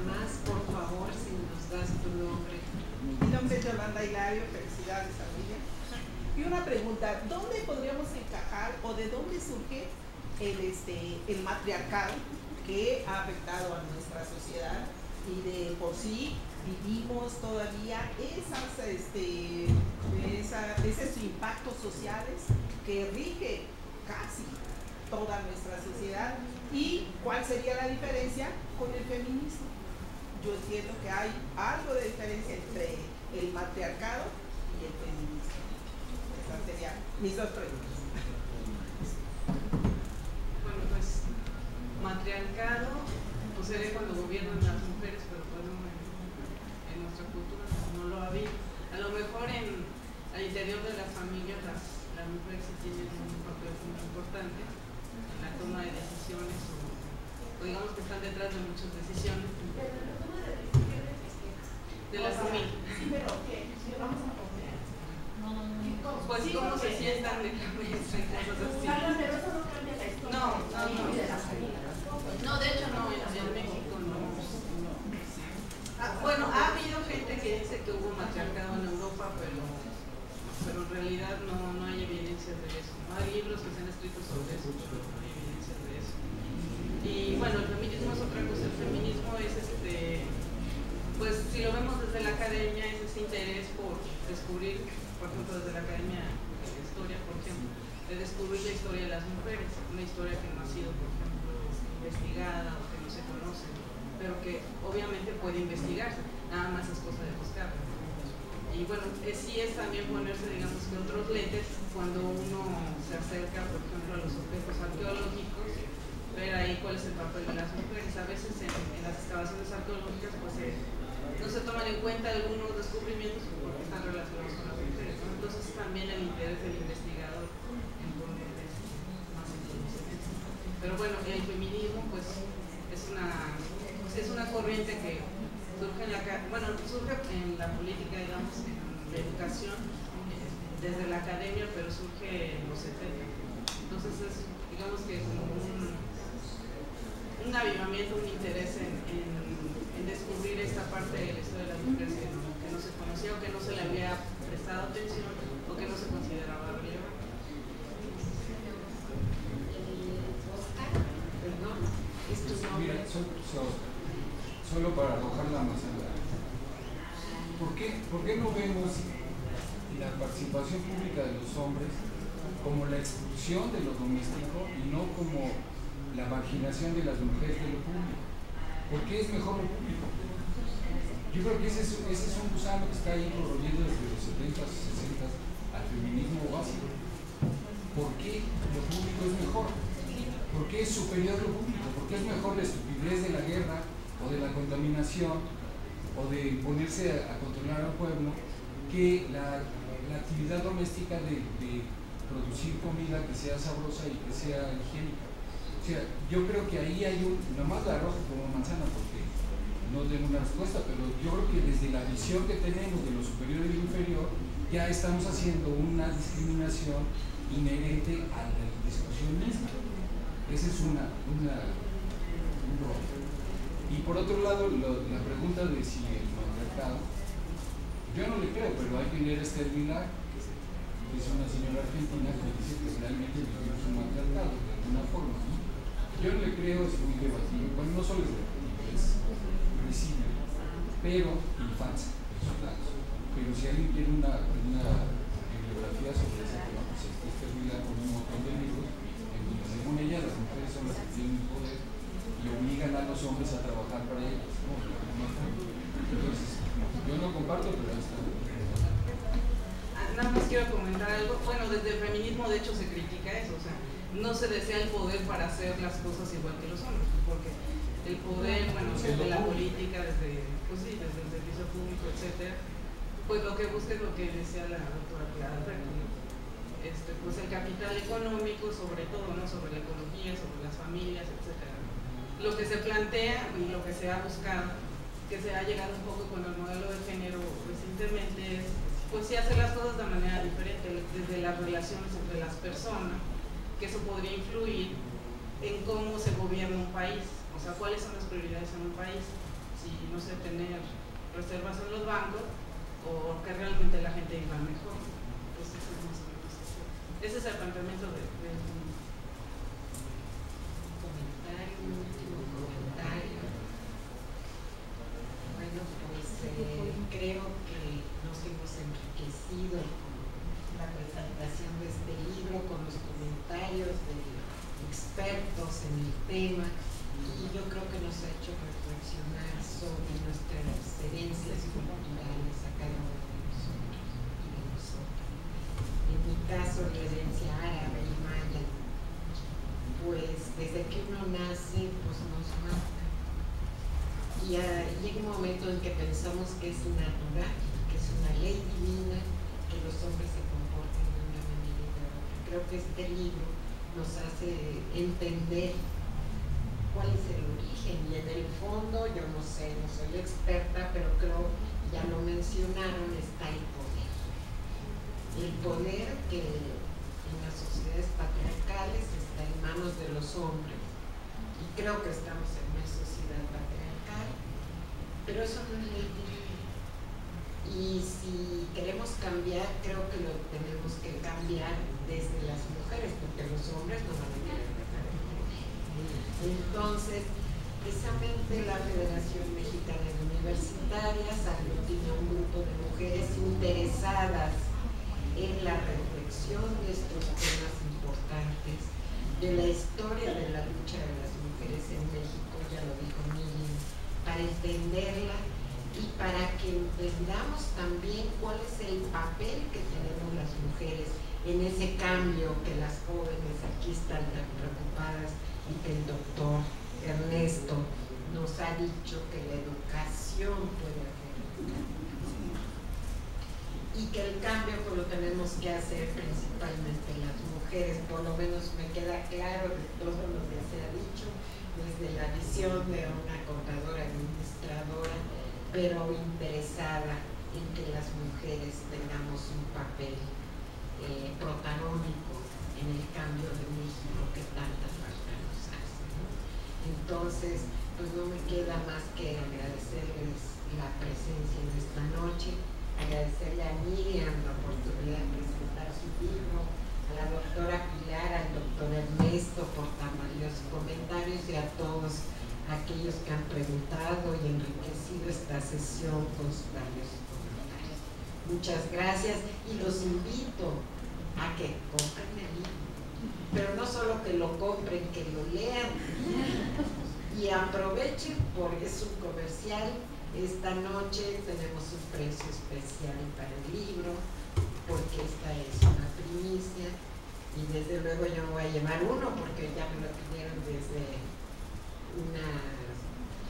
Más, por favor, si nos das tu nombre. Mi nombre es Yolanda Hilario, felicidades a ella. Y una pregunta, ¿dónde podríamos encajar o de dónde surge el matriarcado que ha afectado a nuestra sociedad y de por sí vivimos todavía esos impactos sociales que rige casi toda nuestra sociedad? ¿Y cuál sería la diferencia con el feminismo? Yo entiendo que hay algo de diferencia entre el matriarcado y el feminismo. Esas serían mis dos preguntas. Bueno, pues matriarcado pues sería cuando gobiernan las mujeres, pero bueno, en nuestra cultura no lo ha habido. A lo mejor al interior de las familias las mujeres sí tienen un papel muy importante en la toma de decisiones o digamos que están detrás de muchas decisiones de la familia. Sí, pero ¿qué? Vamos a poner. Pues cómo se sientan de la mesa y cosas así. Pero eso no cambia la historia. No, de hecho no, en México no. Bueno, ha habido gente que dice que hubo matriarcado en Europa, pero en realidad no hay evidencias de eso. Hay libros que se han escrito sobre eso, pero no hay evidencias de eso. Y bueno, el feminismo es otra cosa. El feminismo es pues si lo vemos desde la academia, es ese interés por descubrir, por ejemplo, desde la academia de historia, por ejemplo, de descubrir la historia de las mujeres, una historia que no ha sido, por ejemplo, investigada o que no se conoce, pero que obviamente puede investigarse, nada más es cosa de buscarla. Y bueno, sí es también ponerse, digamos, que otros lentes cuando uno se acerca, por ejemplo, a los objetos arqueológicos, ver ahí cuál es el papel de las mujeres. A veces en las excavaciones arqueológicas pues no se toman en cuenta algunos descubrimientos porque están relacionados con las mujeres, ¿no? Entonces también el interés del investigador en ponerles más en conocimiento. Pero bueno, el feminismo pues es una corriente que surge en la política, digamos, en la educación, desde la academia, pero surge en los 70. Entonces es, digamos que como un avivamiento, un interés en descubrir esta parte de la historia de las mujeres que no se conocía o que no se le había prestado atención o que no se consideraba relevante. Mira, solo para arrojar la manzana. ¿Por qué no vemos la participación pública de los hombres como la exclusión de lo doméstico y no como la marginación de las mujeres de lo público? ¿Por qué es mejor lo público? Yo creo que ese es un gusano que está ahí corroyendo desde los 70s, 60s al feminismo básico. ¿Por qué lo público es mejor? ¿Por qué es superior lo público? ¿Por qué es mejor la estupidez de la guerra o de la contaminación o de ponerse a controlar al pueblo que la actividad doméstica de producir comida que sea sabrosa y que sea higiénica? O sea, yo creo que ahí hay nomás la arrojo como manzana porque no tengo una respuesta, pero yo creo que desde la visión que tenemos de lo superior y lo inferior ya estamos haciendo una discriminación inherente a la discusión misma. Esa es un rol. Y por otro lado, la pregunta de si el matriarcado, yo no le creo, pero hay que leer a Esther Vilar, que es una señora argentina que dice que realmente vivimos un matriarcado de alguna forma, ¿no? Yo no le creo, es muy debatible, bueno, no solo es debatible, es visible, pero falsa en sus lados. Pero si alguien quiere una bibliografía sobre ese tema, pues Esther Vilar con un montón de libros en donde según ella las mujeres son las que tienen poder y obligan a los hombres a trabajar para ellas, ¿no? Entonces, yo no comparto, pero ahí está. Nada más quiero comentar algo. Bueno, desde el feminismo de hecho se critica eso, o sea, no se desea el poder para hacer las cosas igual que los hombres, porque el poder, bueno, desde la política, desde el servicio público, etcétera, pues lo que busca es lo que decía la doctora Clara, pues el capital económico, sobre todo, ¿no? Sobre la ecología, sobre las familias, etcétera. Lo que se plantea y lo que se ha buscado, que se ha llegado un poco con el modelo de género recientemente, es pues sí hacer las cosas de manera diferente, desde las relaciones entre las personas, que eso podría influir en cómo se gobierna un país, o sea, cuáles son las prioridades en un país, si no sé, tener reservas en los bancos o que realmente la gente iba mejor. Entonces, ese es el planteamiento de último comentario. Bueno, pues creo que nos hemos enriquecido la presentación de este libro con los comentarios de expertos en el tema, y yo creo que nos ha hecho reflexionar sobre nuestras herencias culturales a cada uno de nosotros y de nosotras. En mi caso, la herencia árabe y maya, pues desde que uno nace, pues nos mata. Y llega un momento en que pensamos que es natural, que es una ley divina, que los hombres se comporten de una manera y de otra. Creo que este libro nos hace entender cuál es el origen, y en el fondo, yo no sé, no soy experta, pero creo, ya lo mencionaron, está el poder. El poder que en las sociedades patriarcales está en manos de los hombres, y creo que estamos en una sociedad patriarcal, pero eso no es ley divina. Y si queremos cambiar, creo que lo tenemos que cambiar desde las mujeres, porque los hombres no van a querer dejar de comer. Entonces, precisamente la Federación Mexicana de Universitarias aglutina un grupo de mujeres interesadas en la reflexión de estos temas importantes, de la historia de la lucha de las mujeres en México, ya lo dijo Miriam, para entenderla y para que entendamos también cuál es el papel que tenemos las mujeres en ese cambio que las jóvenes aquí están tan preocupadas, y que el doctor Ernesto nos ha dicho que la educación puede hacer y que el cambio pues lo tenemos que hacer principalmente las mujeres. Por lo menos me queda claro de todo lo que se ha dicho desde la visión de una contadora administradora, pero interesada en que las mujeres tengamos un papel protagónico en el cambio de México que tanta falta nos hace, ¿no? Entonces, pues no me queda más que agradecerles la presencia en esta noche, agradecerle a Miriam la oportunidad de presentar su libro, a la doctora Pilar, al doctor Ernesto por tan valiosos comentarios, y a todos aquellos que han preguntado y enriquecido esta sesión con sus valiosos comentarios. Muchas gracias, y los invito a que compren el libro, pero no solo que lo compren, que lo lean y aprovechen, porque es un comercial. Esta noche tenemos un precio especial para el libro, porque esta es una primicia, y desde luego yo me voy a llevar uno porque ya me lo pidieron desde una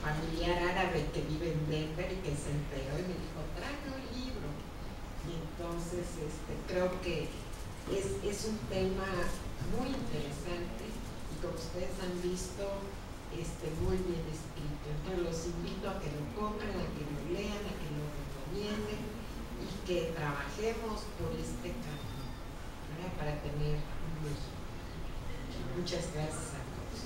familiar árabe que vive en Denver y que se enteró y me dijo, tráeme un libro. Y entonces creo que es un tema muy interesante, y como ustedes han visto, muy bien escrito. Entonces los invito a que lo compren, a que lo lean, a que lo recomienden, y que trabajemos por este cambio, ¿verdad? Para tener un México. Muchas gracias a todos.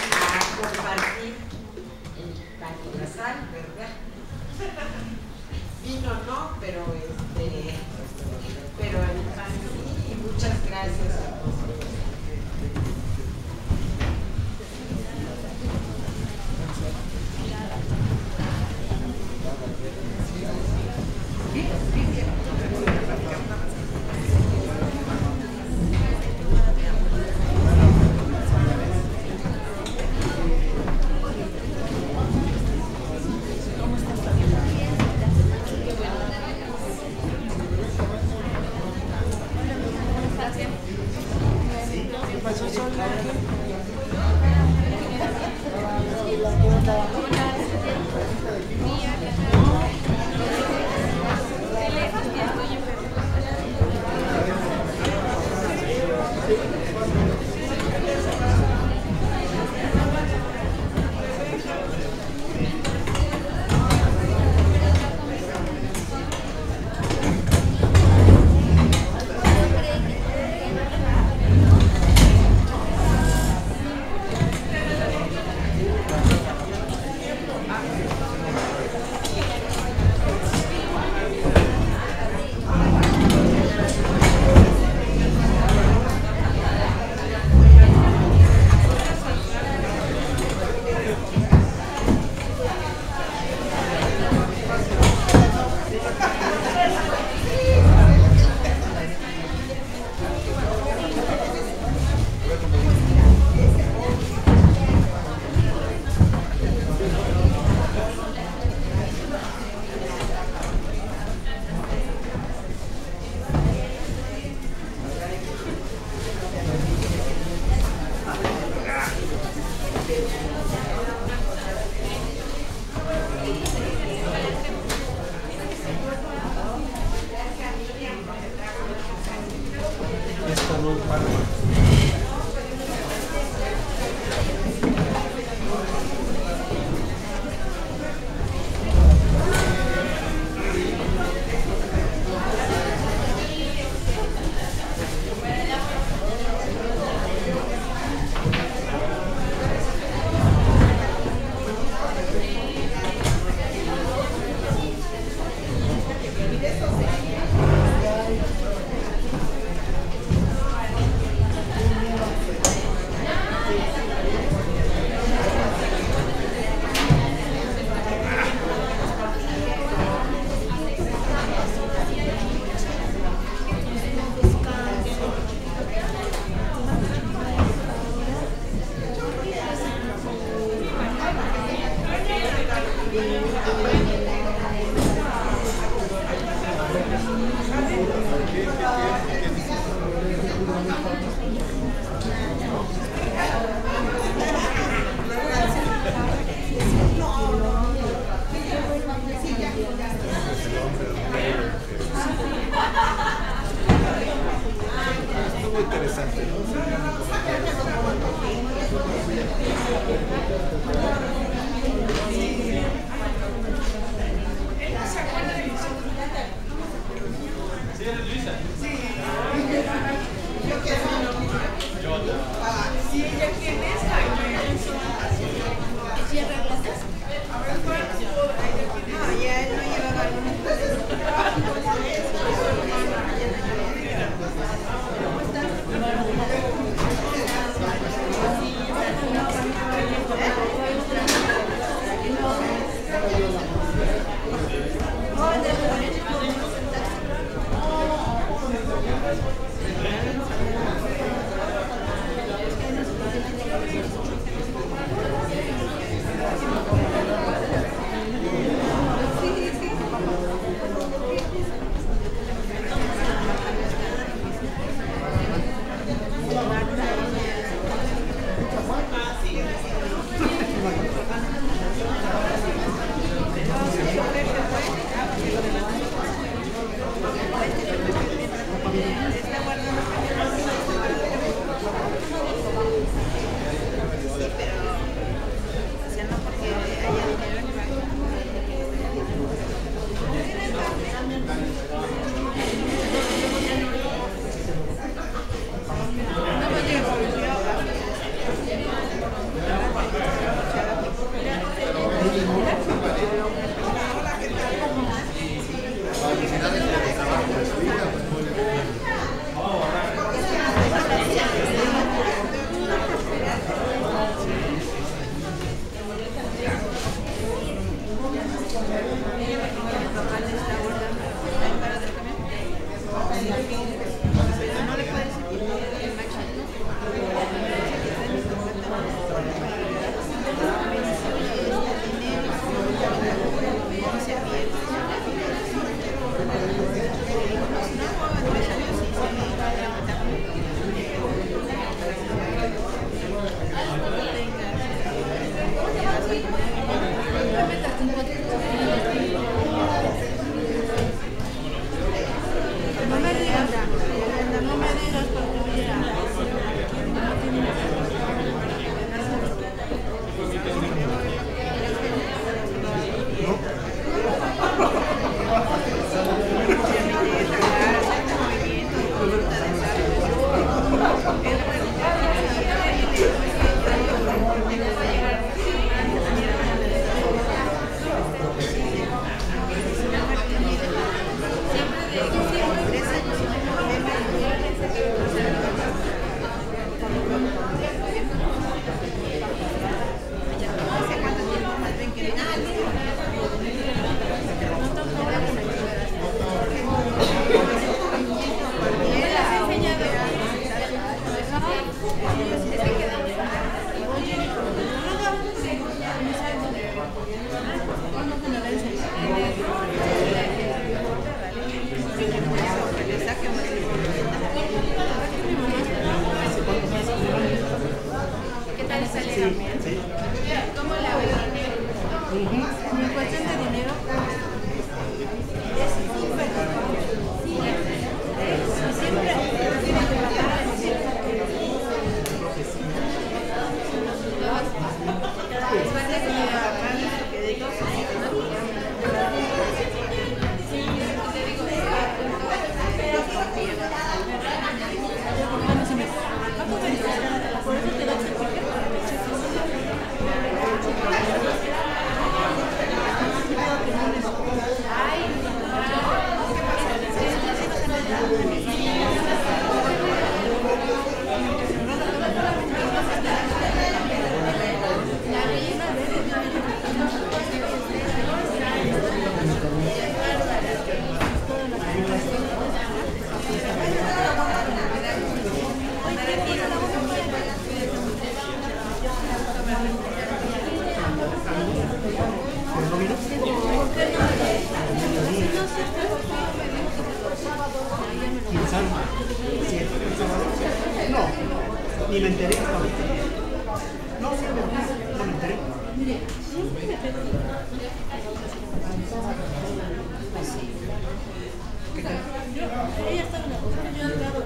Vamos a compartir el cañazal, ¿verdad? Vino no, pero el pan sí, y muchas gracias a todos. ¿Qué? ¿Cómo la veo? En cuestión de dinero, es súper siempre tiene que bajar el cielo. Después de que me bajan, que digo, Ni me enteré. No, no me enteré. Ella estaba en la cocina, yo he hablado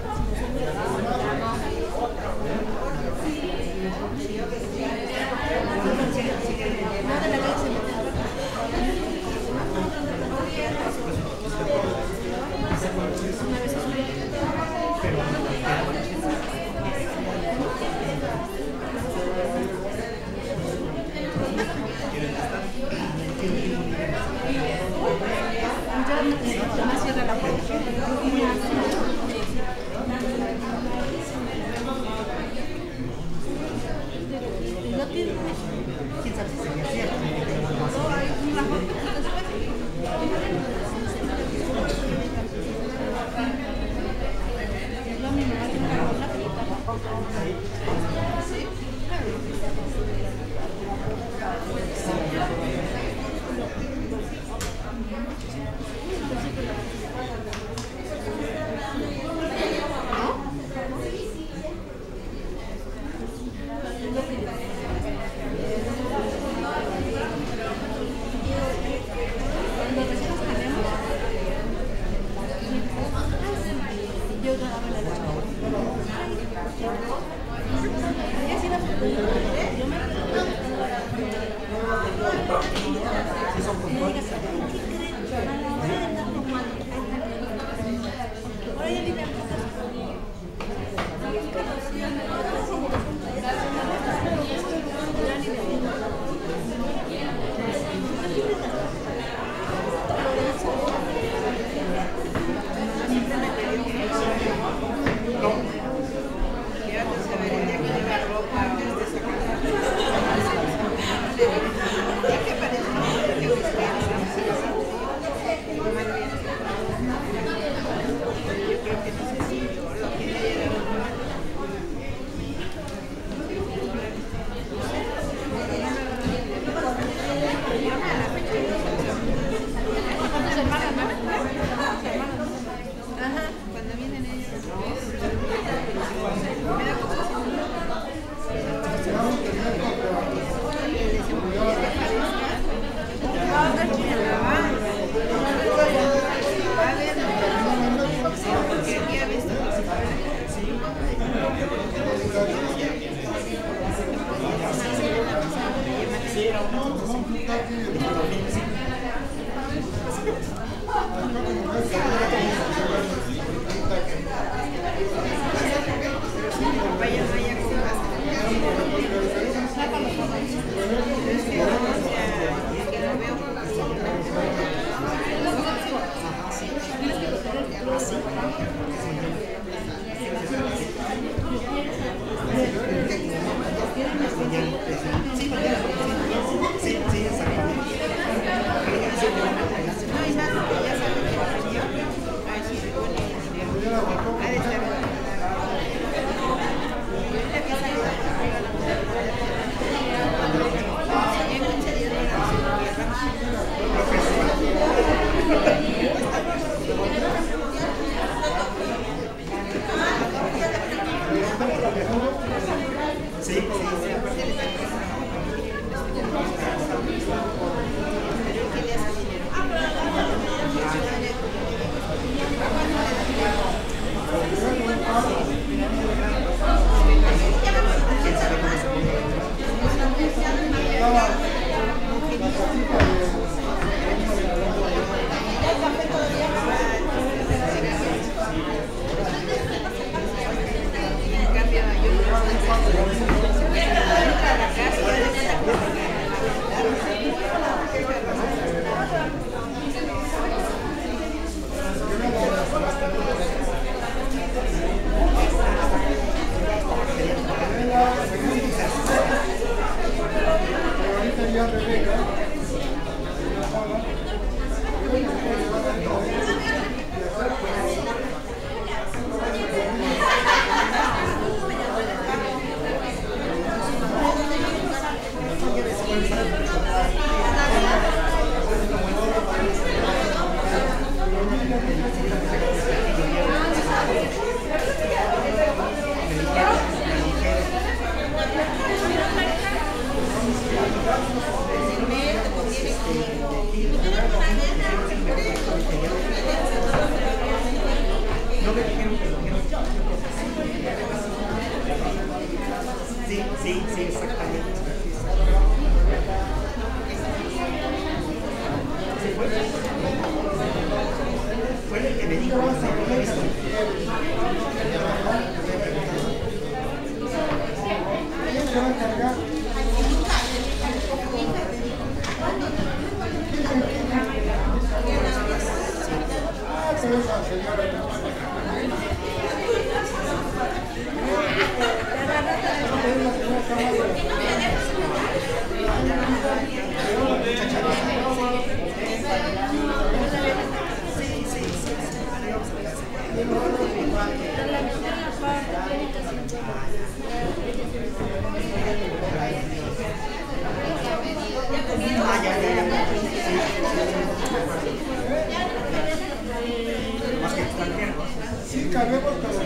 Sí, exactamente. Sí, sí, exactamente. Fue el que me dijo esto. Se va a encargar. Sí, cabemos para la